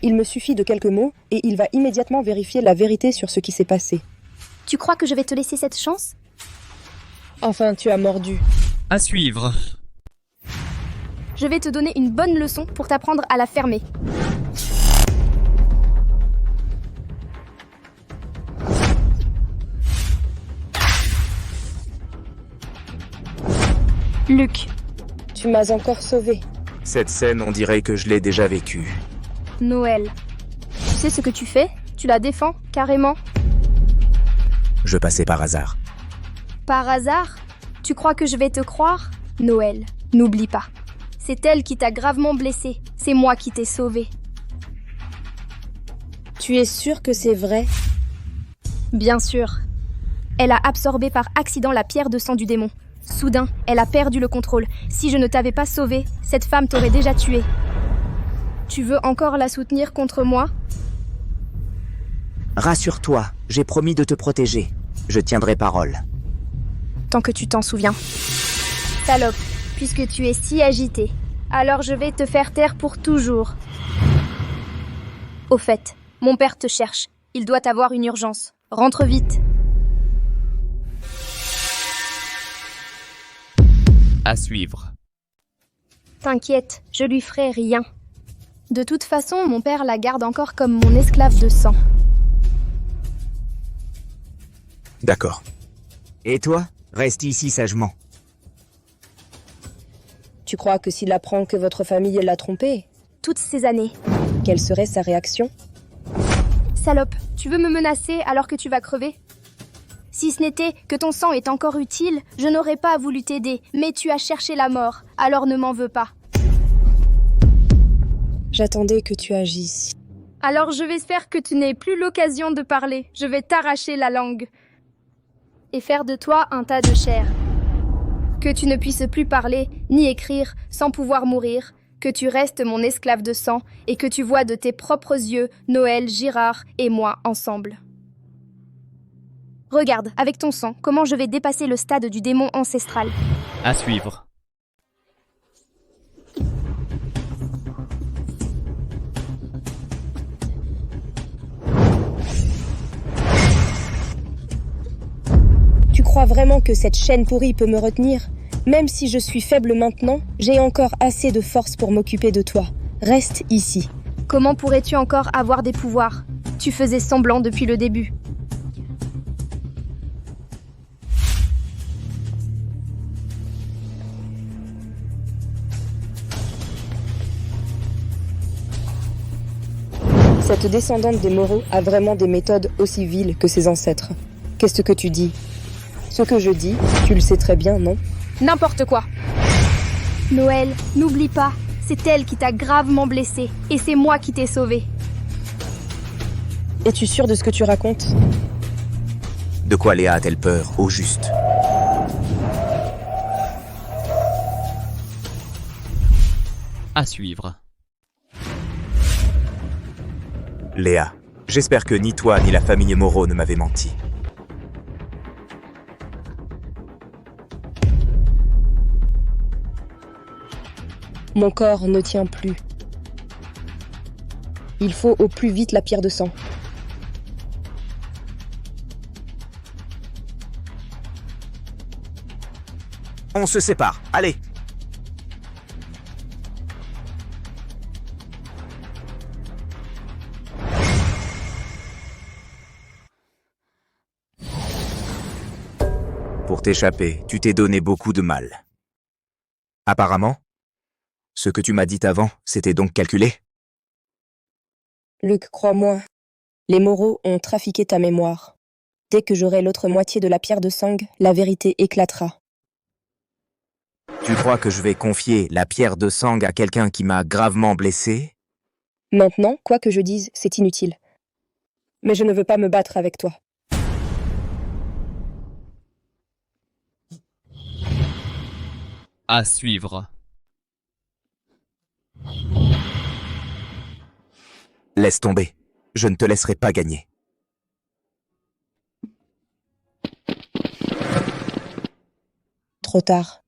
Il me suffit de quelques mots et il va immédiatement vérifier la vérité sur ce qui s'est passé. Tu crois que je vais te laisser cette chance? Enfin, tu as mordu. À suivre. Je vais te donner une bonne leçon pour t'apprendre à la fermer. Luc. Tu m'as encore sauvé. Cette scène, on dirait que je l'ai déjà vécue. Noël. Tu sais ce que tu fais? Tu la défends, carrément. Je passais par hasard. Par hasard? Tu crois que je vais te croire? Noël, n'oublie pas. C'est elle qui t'a gravement blessé. C'est moi qui t'ai sauvé. Tu es sûr que c'est vrai? Bien sûr. Elle a absorbé par accident la pierre de sang du démon. Soudain, elle a perdu le contrôle. Si je ne t'avais pas sauvé, cette femme t'aurait déjà tué. Tu veux encore la soutenir contre moi? Rassure-toi, j'ai promis de te protéger. Je tiendrai parole. Tant que tu t'en souviens. Salope, puisque tu es si agité, alors je vais te faire taire pour toujours. Au fait, mon père te cherche. Il doit avoir une urgence. Rentre vite. À suivre. T'inquiète, je lui ferai rien. De toute façon, mon père la garde encore comme mon esclave de sang. D'accord. Et toi, reste ici sagement. Tu crois que s'il apprend que votre famille l'a trompé? Toutes ces années. Quelle serait sa réaction? Salope, tu veux me menacer alors que tu vas crever? Si ce n'était que ton sang est encore utile, je n'aurais pas voulu t'aider, mais tu as cherché la mort, alors ne m'en veux pas. J'attendais que tu agisses. Alors je vais faire que tu n'aies plus l'occasion de parler. Je vais t'arracher la langue. Et faire de toi un tas de chair. Que tu ne puisses plus parler, ni écrire, sans pouvoir mourir, que tu restes mon esclave de sang, et que tu vois de tes propres yeux Noël, Girard et moi ensemble. Regarde, avec ton sang, comment je vais dépasser le stade du démon ancestral. À suivre. Tu crois vraiment que cette chaîne pourrie peut me retenir ? Même si je suis faible maintenant, j'ai encore assez de force pour m'occuper de toi. Reste ici. Comment pourrais-tu encore avoir des pouvoirs ? Tu faisais semblant depuis le début. Cette descendante des Moreau a vraiment des méthodes aussi viles que ses ancêtres. Qu'est-ce que tu dis ? Ce que je dis, tu le sais très bien, non ? N'importe quoi. Noël, n'oublie pas, c'est elle qui t'a gravement blessé, et c'est moi qui t'ai sauvé. Es-tu sûr de ce que tu racontes ? De quoi Léa a-t-elle peur, au juste? À suivre. Léa, j'espère que ni toi ni la famille Moreau ne m'avez menti. Mon corps ne tient plus. Il faut au plus vite la pierre de sang. On se sépare, allez! Pour t'échapper, tu t'es donné beaucoup de mal. Apparemment, ce que tu m'as dit avant, c'était donc calculé? Luc, crois-moi, les Moreau ont trafiqué ta mémoire. Dès que j'aurai l'autre moitié de la pierre de sang, la vérité éclatera. Tu crois que je vais confier la pierre de sang à quelqu'un qui m'a gravement blessé? Maintenant, quoi que je dise, c'est inutile. Mais je ne veux pas me battre avec toi. À suivre. Laisse tomber. Je ne te laisserai pas gagner. Trop tard.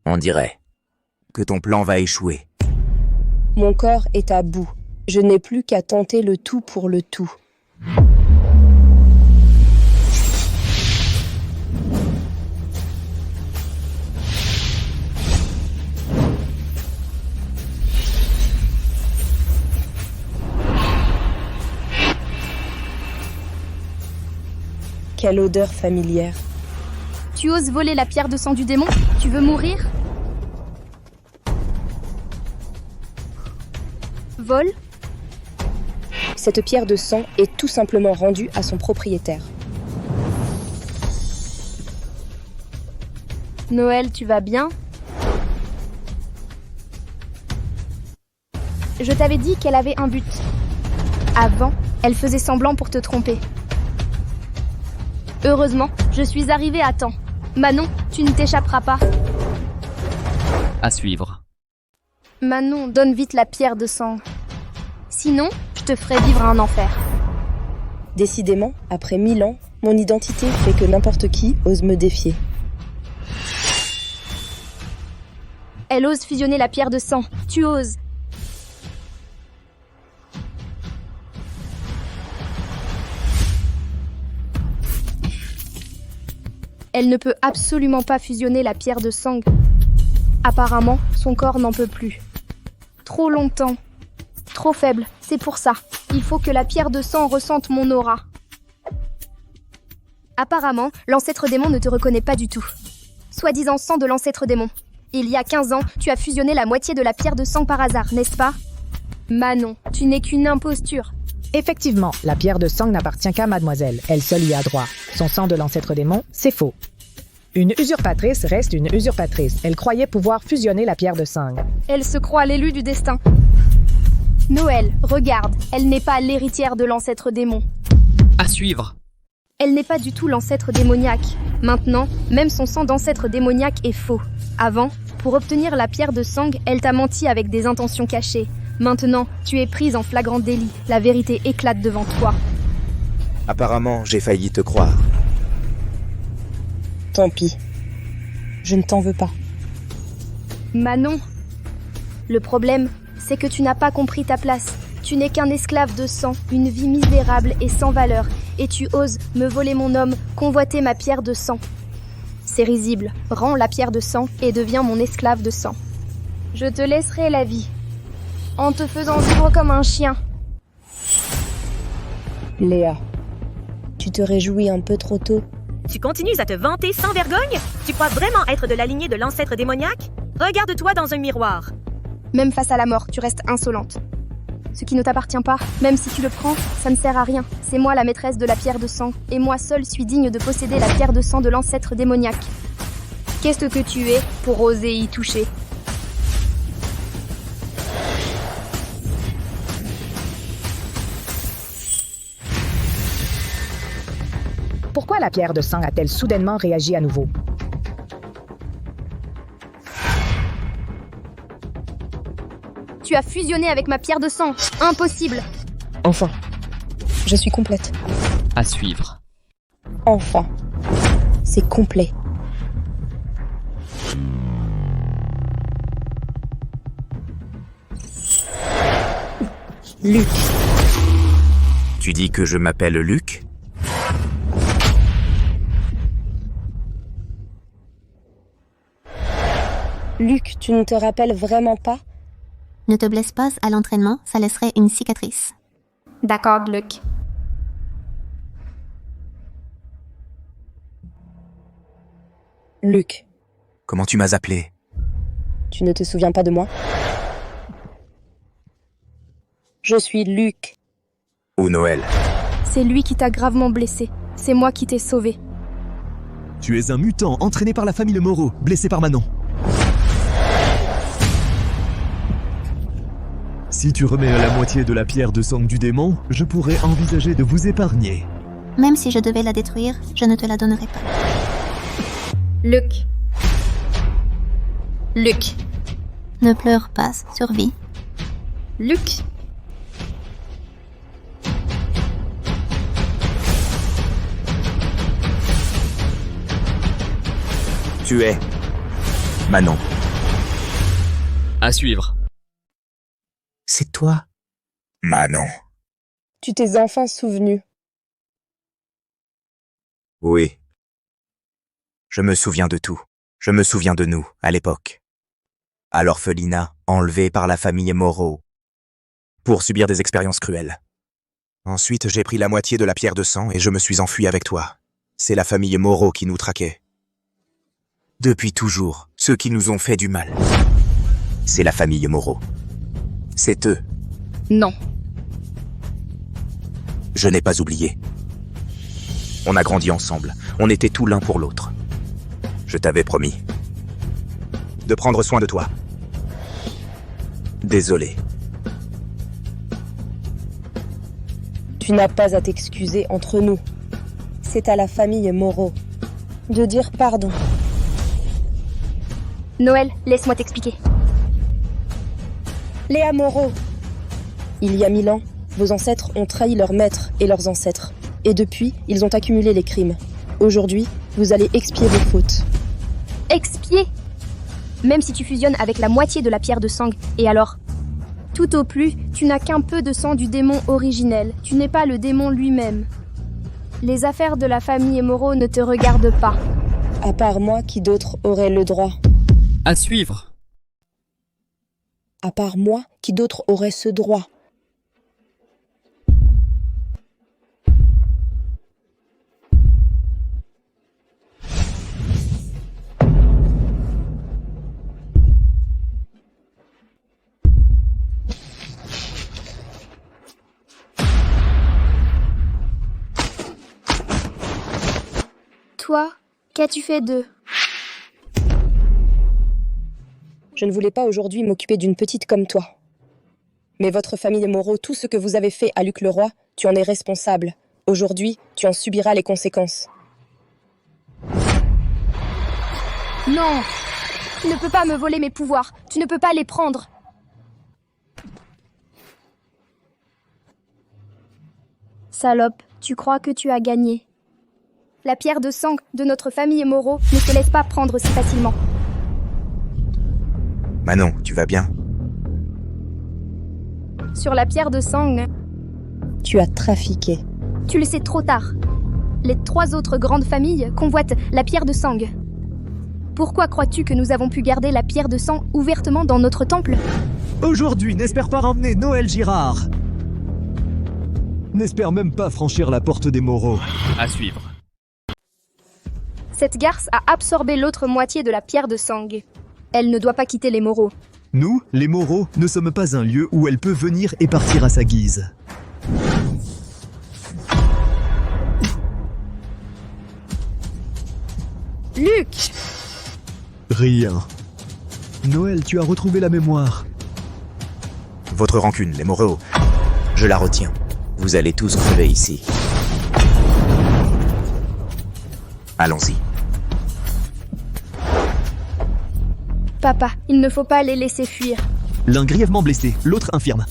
On dirait que ton plan va échouer. Mon corps est à bout. Je n'ai plus qu'à tenter le tout pour le tout. Quelle odeur familière. Tu oses voler la pierre de sang du démon? Tu veux mourir? Vol? Cette pierre de sang est tout simplement rendue à son propriétaire. Noël, tu vas bien? Je t'avais dit qu'elle avait un but. Avant, elle faisait semblant pour te tromper. Heureusement, je suis arrivée à temps. Manon, tu ne t'échapperas pas. À suivre. Manon, donne vite la pierre de sang. Sinon, je te ferai vivre un enfer. Décidément, après 1000 ans, mon identité fait que n'importe qui ose me défier. Elle ose fusionner la pierre de sang. Tu oses. Elle ne peut absolument pas fusionner la pierre de sang. Apparemment, son corps n'en peut plus. Trop longtemps. Trop faible, c'est pour ça. Il faut que la pierre de sang ressente mon aura. Apparemment, l'ancêtre démon ne te reconnaît pas du tout. Soi-disant sang de l'ancêtre démon. Il y a 15 ans, tu as fusionné la moitié de la pierre de sang par hasard, n'est-ce pas? Manon, tu n'es qu'une imposture. Effectivement, la pierre de sang n'appartient qu'à mademoiselle. Elle seule y a droit. Son sang de l'ancêtre démon, c'est faux. Une usurpatrice reste une usurpatrice. Elle croyait pouvoir fusionner la pierre de sang. Elle se croit l'élu du destin. Noël, regarde, elle n'est pas l'héritière de l'ancêtre démon. À suivre. Elle n'est pas du tout l'ancêtre démoniaque. Maintenant, même son sang d'ancêtre démoniaque est faux. Avant, pour obtenir la pierre de sang, elle t'a menti avec des intentions cachées. Maintenant, tu es prise en flagrant délit. La vérité éclate devant toi. Apparemment, j'ai failli te croire. Tant pis. Je ne t'en veux pas. Manon, le problème, c'est que tu n'as pas compris ta place. Tu n'es qu'un esclave de sang, une vie misérable et sans valeur, et tu oses me voler mon homme, convoiter ma pierre de sang. C'est risible. Rends la pierre de sang et deviens mon esclave de sang. Je te laisserai la vie, en te faisant vivre comme un chien. Léa, tu te réjouis un peu trop tôt. Tu continues à te vanter sans vergogne? Tu crois vraiment être de la lignée de l'ancêtre démoniaque? Regarde-toi dans un miroir. Même face à la mort, tu restes insolente. Ce qui ne t'appartient pas, même si tu le prends, ça ne sert à rien. C'est moi la maîtresse de la pierre de sang, et moi seule suis digne de posséder la pierre de sang de l'ancêtre démoniaque. Qu'est-ce que tu es pour oser y toucher? Pourquoi la pierre de sang a-t-elle soudainement réagi à nouveau? Tu as fusionné avec ma pierre de sang. Impossible. Enfin, je suis complète. À suivre. Enfin, c'est complet. Luc. Tu dis que je m'appelle Luc? Luc, tu ne te rappelles vraiment pas? Ne te blesse pas à l'entraînement, ça laisserait une cicatrice. D'accord, Luc. Luc, Comment tu m'as appelé? tu ne te souviens pas de moi? Je suis Luc. Ou Noël? C'est lui qui t'a gravement blessé. C'est moi qui t'ai sauvé. Tu es un mutant entraîné par la famille Moreau, blessé par Manon. Si tu remets la moitié de la pierre de sang du démon, je pourrais envisager de vous épargner. Même si je devais la détruire, je ne te la donnerai pas. Luc. Luc. Ne pleure pas, survie. Luc. Tu es Manon. À suivre. C'est toi? Manon. Tu t'es enfin souvenu. Oui. Je me souviens de tout. Je me souviens de nous, à l'époque. À l'orphelinat, enlevé par la famille Moreau. Pour subir des expériences cruelles. Ensuite, j'ai pris la moitié de la pierre de sang et je me suis enfui avec toi. C'est la famille Moreau qui nous traquait. Depuis toujours, ceux qui nous ont fait du mal. C'est la famille Moreau. C'est eux. Non. Je n'ai pas oublié. On a grandi ensemble. On était tout l'un pour l'autre. Je t'avais promis de prendre soin de toi. Désolé. Tu n'as pas à t'excuser entre nous. C'est à la famille Moreau de dire pardon. Noël, laisse-moi t'expliquer. Léa Moreau. Il y a 1000 ans, vos ancêtres ont trahi leurs maîtres et leurs ancêtres. Et depuis, ils ont accumulé les crimes. Aujourd'hui, vous allez expier vos fautes. Expier? Même si tu fusionnes avec la moitié de la pierre de sang, et alors? Tout au plus, tu n'as qu'un peu de sang du démon originel. Tu n'es pas le démon lui-même. Les affaires de la famille Moreau ne te regardent pas. À part moi, qui d'autre aurait le droit? À suivre. À part moi, qui d'autre aurait ce droit? Toi, qu'as-tu fait d'eux? Je ne voulais pas aujourd'hui m'occuper d'une petite comme toi. Mais votre famille Moreau, tout ce que vous avez fait à Luc le Roi, tu en es responsable. Aujourd'hui, tu en subiras les conséquences. Non! Tu ne peux pas me voler mes pouvoirs. Tu ne peux pas les prendre. Salope, tu crois que tu as gagné. La pierre de sang de notre famille Moreau ne se laisse pas prendre si facilement. Manon, tu vas bien? Sur la pierre de sang, Tu as trafiqué. tu le sais trop tard. Les 3 autres grandes familles convoitent la pierre de sang. Pourquoi crois-tu que nous avons pu garder la pierre de sang ouvertement dans notre temple? Aujourd'hui, n'espère pas ramener Noël Girard. N'espère même pas franchir la porte des Moreaux. À suivre. Cette garce a absorbé l'autre moitié de la pierre de sang. Elle ne doit pas quitter les Moreaux. Nous, les Moreaux, ne sommes pas un lieu où elle peut venir et partir à sa guise. Luc! Rien. Noël, tu as retrouvé la mémoire. Votre rancune, les Moreaux, je la retiens. Vous allez tous crever ici. Allons-y. Papa, il ne faut pas les laisser fuir. L'un grièvement blessé, l'autre infirme.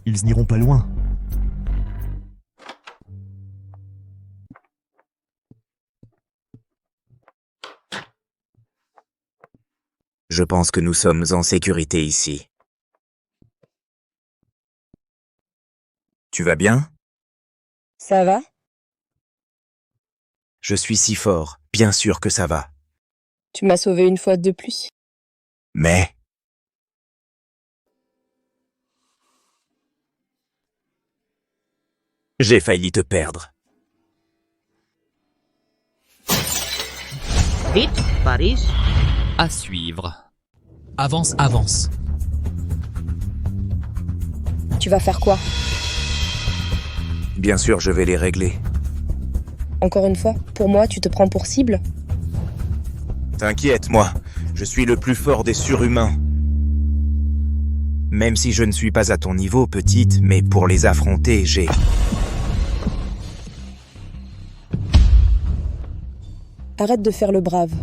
Ils n'iront pas loin. Je pense que nous sommes en sécurité ici. Tu vas bien? Ça va? Je suis si fort, bien sûr que ça va. Tu m'as sauvé une fois de plus. Mais... j'ai failli te perdre. Vite, Paris. À suivre. Avance, avance. Tu vas faire quoi? Bien sûr, je vais les régler. Encore une fois, pour moi, tu te prends pour cible? T'inquiète, moi, je suis le plus fort des surhumains. Même si je ne suis pas à ton niveau, petite, mais pour les affronter, j'ai... Arrête de faire le brave.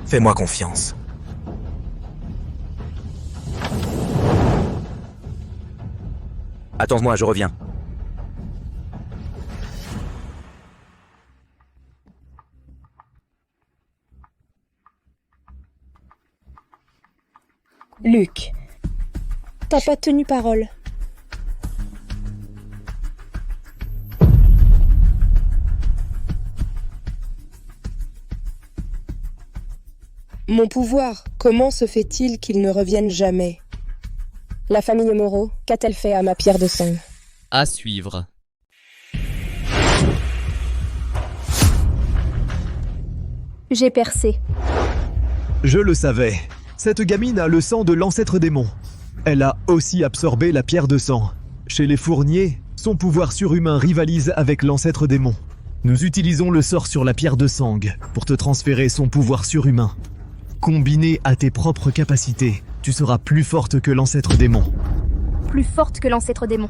Fais-moi confiance. Attends-moi, je reviens. Luc, t'as pas tenu parole. Mon pouvoir, comment se fait-il qu'il ne revienne jamais? La famille Moreau, qu'a-t-elle fait à ma pierre de sang? À suivre. J'ai percé. Je le savais. Cette gamine a le sang de l'ancêtre démon. Elle a aussi absorbé la pierre de sang. Chez les Fourniers, son pouvoir surhumain rivalise avec l'ancêtre démon. Nous utilisons le sort sur la pierre de sang pour te transférer son pouvoir surhumain. Combiné à tes propres capacités, tu seras plus forte que l'ancêtre démon. Plus forte que l'ancêtre démon.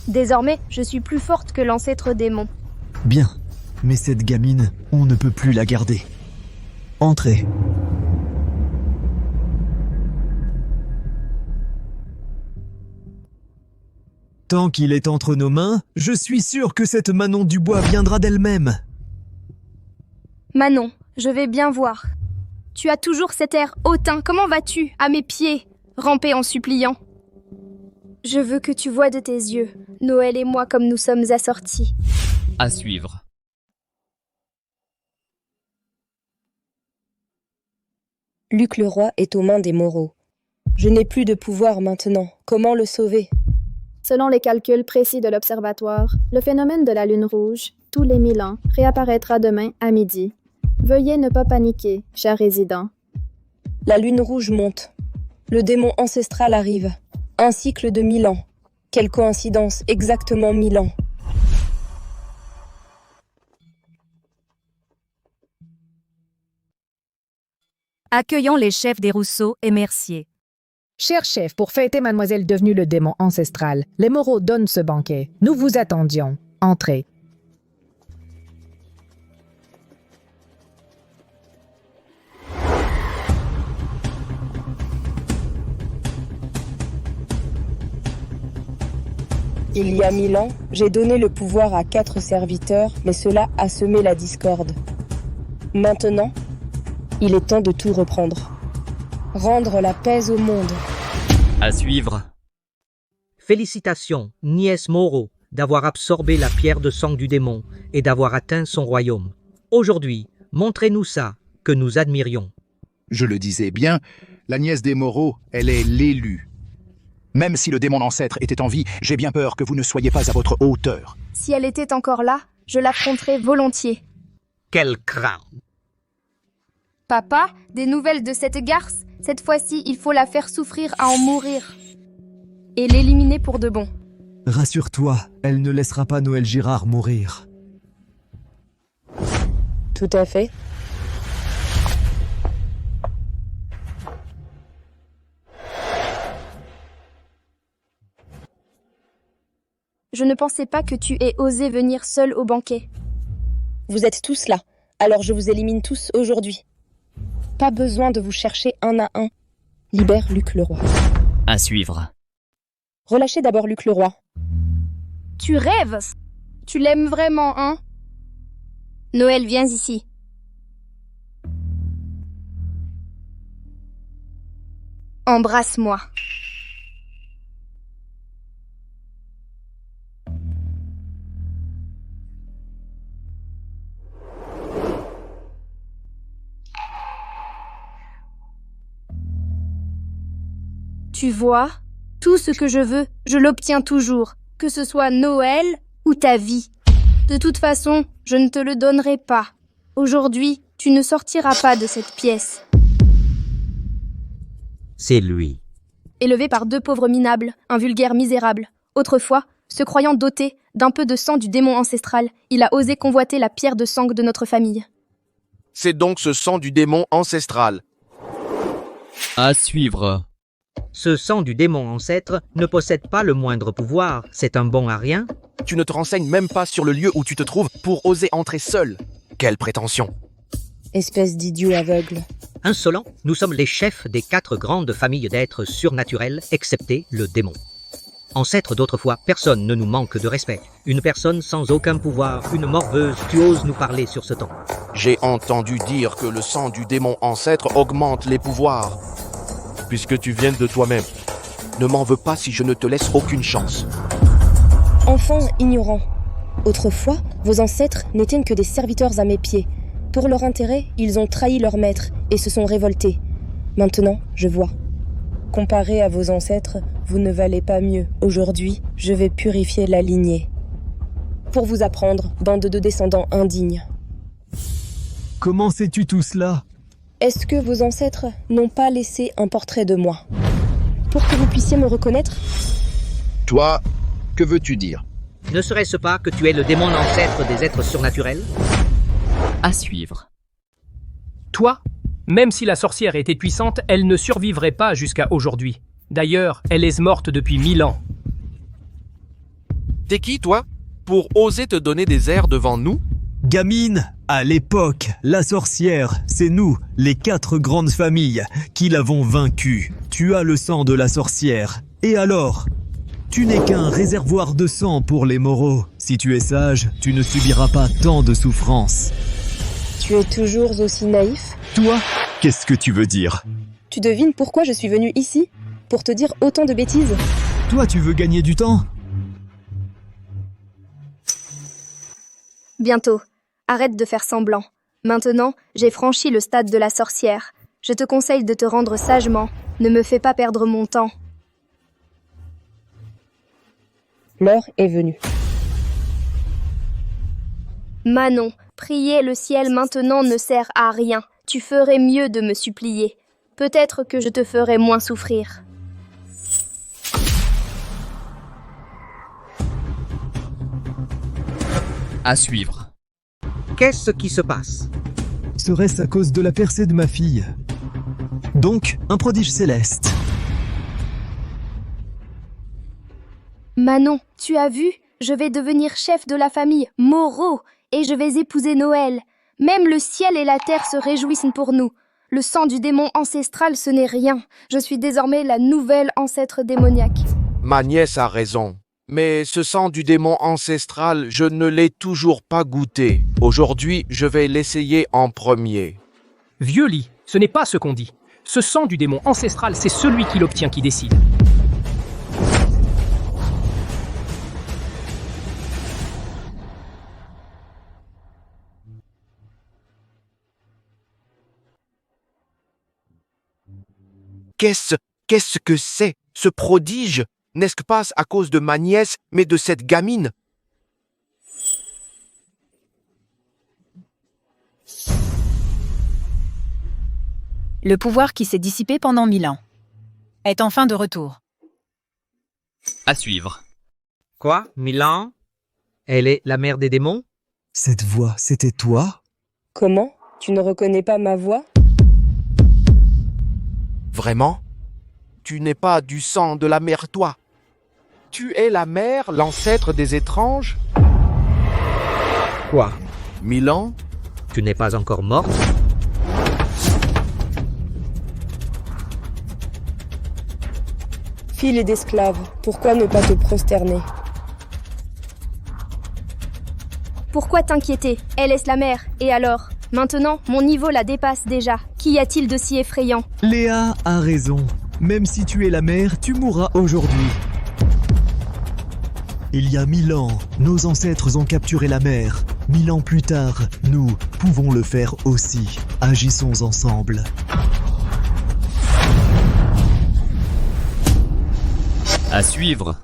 Désormais, je suis plus forte que l'ancêtre démon. Bien, mais cette gamine, on ne peut plus la garder. Entrez. Tant qu'il est entre nos mains, je suis sûr que cette Manon Dubois viendra d'elle-même. Manon, je vais bien voir. Tu as toujours cet air hautain. Comment vas-tu, à mes pieds, ramper en suppliant? Je veux que tu vois de tes yeux, Noël et moi comme nous sommes assortis. À suivre. Luc Leroy est aux mains des Moreaux. Je n'ai plus de pouvoir maintenant. Comment le sauver? Selon les calculs précis de l'Observatoire, le phénomène de la Lune rouge, tous les 1000 ans, réapparaîtra demain à midi. Veuillez ne pas paniquer, chers résidents. La Lune rouge monte. Le démon ancestral arrive. Un cycle de 1000 ans. Quelle coïncidence, exactement 1000 ans. Accueillons les chefs des Rousseau et Mercier. Cher chef, pour fêter mademoiselle devenue le démon ancestral, les Moreau donnent ce banquet. Nous vous attendions. Entrez. Il y a 1000 ans, j'ai donné le pouvoir à 4 serviteurs, mais cela a semé la discorde. Maintenant, il est temps de tout reprendre. Rendre la paix au monde. À suivre. Félicitations, nièce Moreau, d'avoir absorbé la pierre de sang du démon et d'avoir atteint son royaume. Aujourd'hui, montrez-nous ça, que nous admirions. Je le disais bien, la nièce des Moreau, elle est l'élue. Même si le démon ancêtre était en vie, j'ai bien peur que vous ne soyez pas à votre hauteur. Si elle était encore là, je l'affronterais volontiers. Quel crâne! Papa, des nouvelles de cette garce? Cette fois-ci, il faut la faire souffrir à en mourir. Et l'éliminer pour de bon. Rassure-toi, elle ne laissera pas Noël Girard mourir. Tout à fait. Je ne pensais pas que tu aies osé venir seul au banquet. Vous êtes tous là, alors je vous élimine tous aujourd'hui. Pas besoin de vous chercher un à un. Libère Luc Leroy. À suivre. Relâchez d'abord Luc Leroy. Tu rêves? Tu l'aimes vraiment, hein? Noël, viens ici. Embrasse-moi. Tu vois, tout ce que je veux, je l'obtiens toujours, que ce soit Noël ou ta vie. De toute façon, je ne te le donnerai pas. Aujourd'hui, tu ne sortiras pas de cette pièce. C'est lui. Élevé par 2 pauvres minables, un vulgaire misérable. Autrefois, se croyant doté d'un peu de sang du démon ancestral, il a osé convoiter la pierre de sang de notre famille. C'est donc ce sang du démon ancestral. À suivre. Ce sang du démon ancêtre ne possède pas le moindre pouvoir, c'est un bon à rien. Tu ne te renseignes même pas sur le lieu où tu te trouves pour oser entrer seul. Quelle prétention! Espèce d'idiot aveugle. Insolent, nous sommes les chefs des 4 grandes familles d'êtres surnaturels, excepté le démon. Ancêtres d'autrefois, personne ne nous manque de respect. Une personne sans aucun pouvoir, une morveuse, tu oses nous parler sur ce ton. J'ai entendu dire que le sang du démon ancêtre augmente les pouvoirs. Puisque tu viennes de toi-même, ne m'en veux pas si je ne te laisse aucune chance. Enfants ignorants. Autrefois, vos ancêtres n'étaient que des serviteurs à mes pieds. Pour leur intérêt, ils ont trahi leur maître et se sont révoltés. Maintenant, je vois. Comparé à vos ancêtres, vous ne valez pas mieux. Aujourd'hui, je vais purifier la lignée. Pour vous apprendre, bande de descendants indignes. Comment sais-tu tout cela? Est-ce que vos ancêtres n'ont pas laissé un portrait de moi? Pour que vous puissiez me reconnaître? Toi, que veux-tu dire? Ne serait-ce pas que tu es le démon ancêtre des êtres surnaturels? À suivre. Toi, même si la sorcière était puissante, elle ne survivrait pas jusqu'à aujourd'hui. D'ailleurs, elle est morte depuis 1000 ans. T'es qui, toi, pour oser te donner des airs devant nous? Gamine, à l'époque, la sorcière, c'est nous, les 4 grandes familles, qui l'avons vaincue. Tu as le sang de la sorcière. Et alors? Tu n'es qu'un réservoir de sang pour les Moreau. Si tu es sage, tu ne subiras pas tant de souffrances. Tu es toujours aussi naïf? Toi, qu'est-ce que tu veux dire? Tu devines pourquoi je suis venue ici? Pour te dire autant de bêtises? Toi, tu veux gagner du temps? Bientôt. Arrête de faire semblant. Maintenant, j'ai franchi le stade de la sorcière. Je te conseille de te rendre sagement. Ne me fais pas perdre mon temps. L'heure est venue. Manon, prier le ciel maintenant ne sert à rien. Tu ferais mieux de me supplier. Peut-être que je te ferai moins souffrir. À suivre. Qu'est-ce qui se passe? Serait-ce à cause de la percée de ma fille? Donc, un prodige céleste. Manon, tu as vu? Je vais devenir chef de la famille Moreau et je vais épouser Noël. Même le ciel et la terre se réjouissent pour nous. Le sang du démon ancestral, ce n'est rien. Je suis désormais la nouvelle ancêtre démoniaque. Ma nièce a raison. Mais ce sang du démon ancestral, je ne l'ai toujours pas goûté. Aujourd'hui, je vais l'essayer en premier. Vieux lit, ce n'est pas ce qu'on dit. Ce sang du démon ancestral, c'est celui qui l'obtient qui décide. Qu'est-ce que c'est, ce prodige? N'est-ce pas à cause de ma nièce, mais de cette gamine? Le pouvoir qui s'est dissipé pendant 1000 ans est enfin de retour. À suivre. Quoi? Milan? Elle est la mère des démons? Cette voix, c'était toi? Comment? Tu ne reconnais pas ma voix? Vraiment? Tu n'es pas du sang de la mère, toi? Tu es la mère, l'ancêtre des étranges? Quoi? Milan? Tu n'es pas encore morte? Fille d'esclave, pourquoi ne pas te prosterner? Pourquoi t'inquiéter? Elle est la mère. Et alors? Maintenant, mon niveau la dépasse déjà. Qu'y a-t-il de si effrayant? Léa a raison. Même si tu es la mère, tu mourras aujourd'hui. Il y a 1000 ans, nos ancêtres ont capturé la mer. 1000 ans plus tard, nous pouvons le faire aussi. Agissons ensemble. À suivre.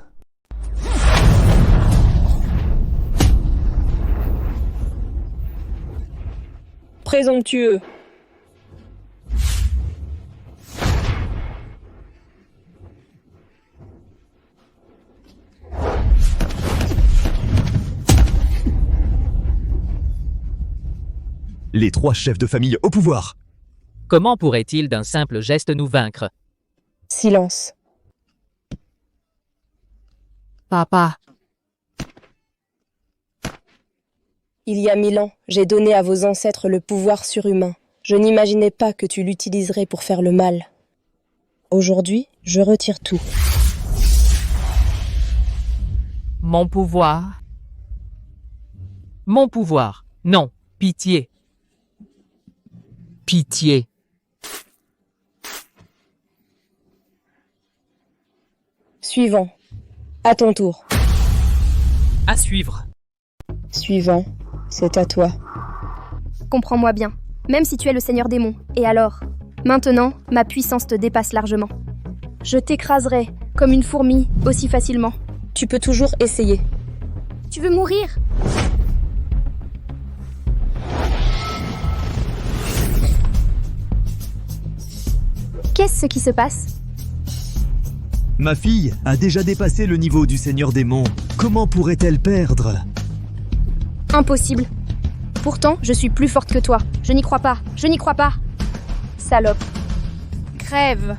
Présomptueux. Les 3 chefs de famille au pouvoir. Comment pourrait-il d'un simple geste nous vaincre? Silence. Papa. Il y a 1000 ans, j'ai donné à vos ancêtres le pouvoir surhumain. Je n'imaginais pas que tu l'utiliserais pour faire le mal. Aujourd'hui, je retire tout. Mon pouvoir. Mon pouvoir. Non, pitié. Pitié. Suivant. À ton tour. À suivre. Suivant. C'est à toi. Comprends-moi bien. Même si tu es le seigneur démon. Et alors? Maintenant, ma puissance te dépasse largement. Je t'écraserai, comme une fourmi, aussi facilement. Tu peux toujours essayer. Tu veux mourir? Qu'est-ce qui se passe? Ma fille a déjà dépassé le niveau du Seigneur Démon. Comment pourrait-elle perdre? Impossible. Pourtant, je suis plus forte que toi. Je n'y crois pas. Je n'y crois pas. Salope. Crève.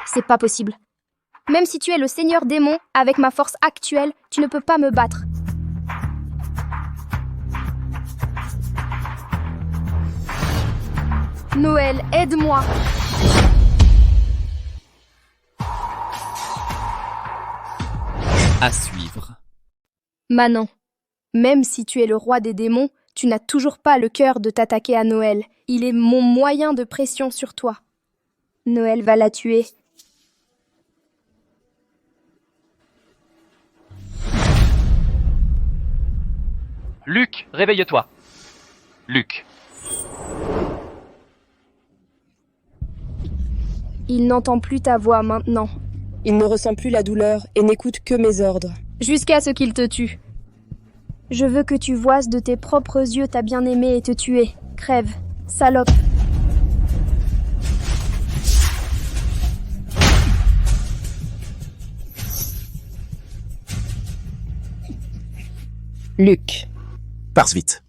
C'est pas possible. Même si tu es le seigneur démon, avec ma force actuelle, tu ne peux pas me battre. Noël, aide-moi. À suivre. Manon, même si tu es le roi des démons, tu n'as toujours pas le cœur de t'attaquer à Noël. Il est mon moyen de pression sur toi. Noël va la tuer. Luc, réveille-toi. Luc. Il n'entend plus ta voix maintenant. Il ne ressent plus la douleur et n'écoute que mes ordres. Jusqu'à ce qu'il te tue. Je veux que tu voies de tes propres yeux ta bien-aimée et te tuer. Crève, salope. Luc. Pars vite.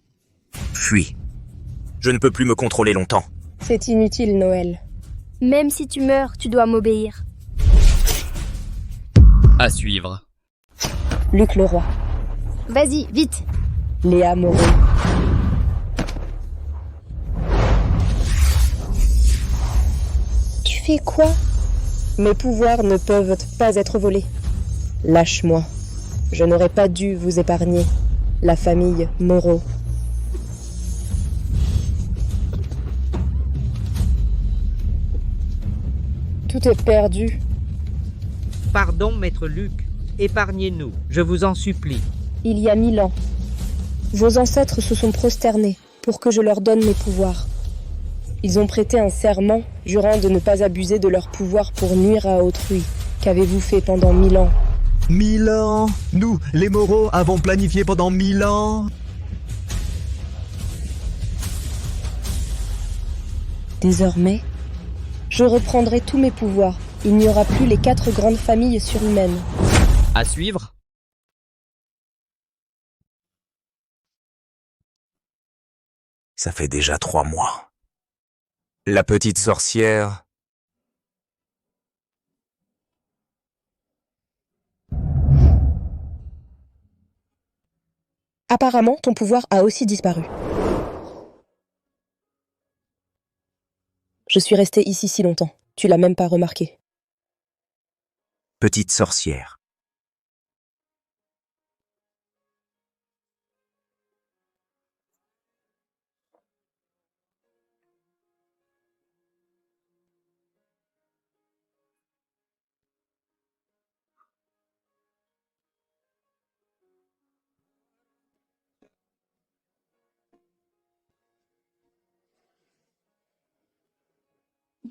Fuis. Je ne peux plus me contrôler longtemps. C'est inutile, Noël. Même si tu meurs, tu dois m'obéir. À suivre. Luc Leroy. Vas-y, vite. Léa Moreau. Tu fais quoi? Mes pouvoirs ne peuvent pas être volés. Lâche-moi. Je n'aurais pas dû vous épargner. La famille Moreau. Tout est perdu. Pardon, maître Luc. Épargnez-nous, je vous en supplie. Il y a 1000 ans, vos ancêtres se sont prosternés pour que je leur donne mes pouvoirs. Ils ont prêté un serment, jurant de ne pas abuser de leur pouvoir pour nuire à autrui. Qu'avez-vous fait pendant 1000 ans? 1000 ans. Nous, les Moreau, avons planifié pendant 1000 ans. Désormais, je reprendrai tous mes pouvoirs. Il n'y aura plus les 4 grandes familles surhumaines. À suivre. Ça fait déjà 3 mois. La petite sorcière... Apparemment, ton pouvoir a aussi disparu. Je suis restée ici si longtemps. Tu l'as même pas remarqué. Petite sorcière.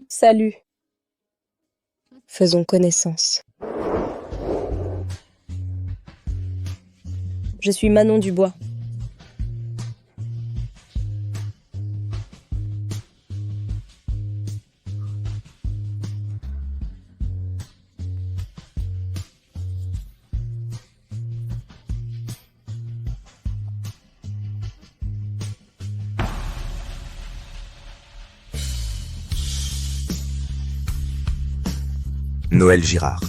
Salut. Faisons connaissance. Je suis Manon Dubois. Noël Girard.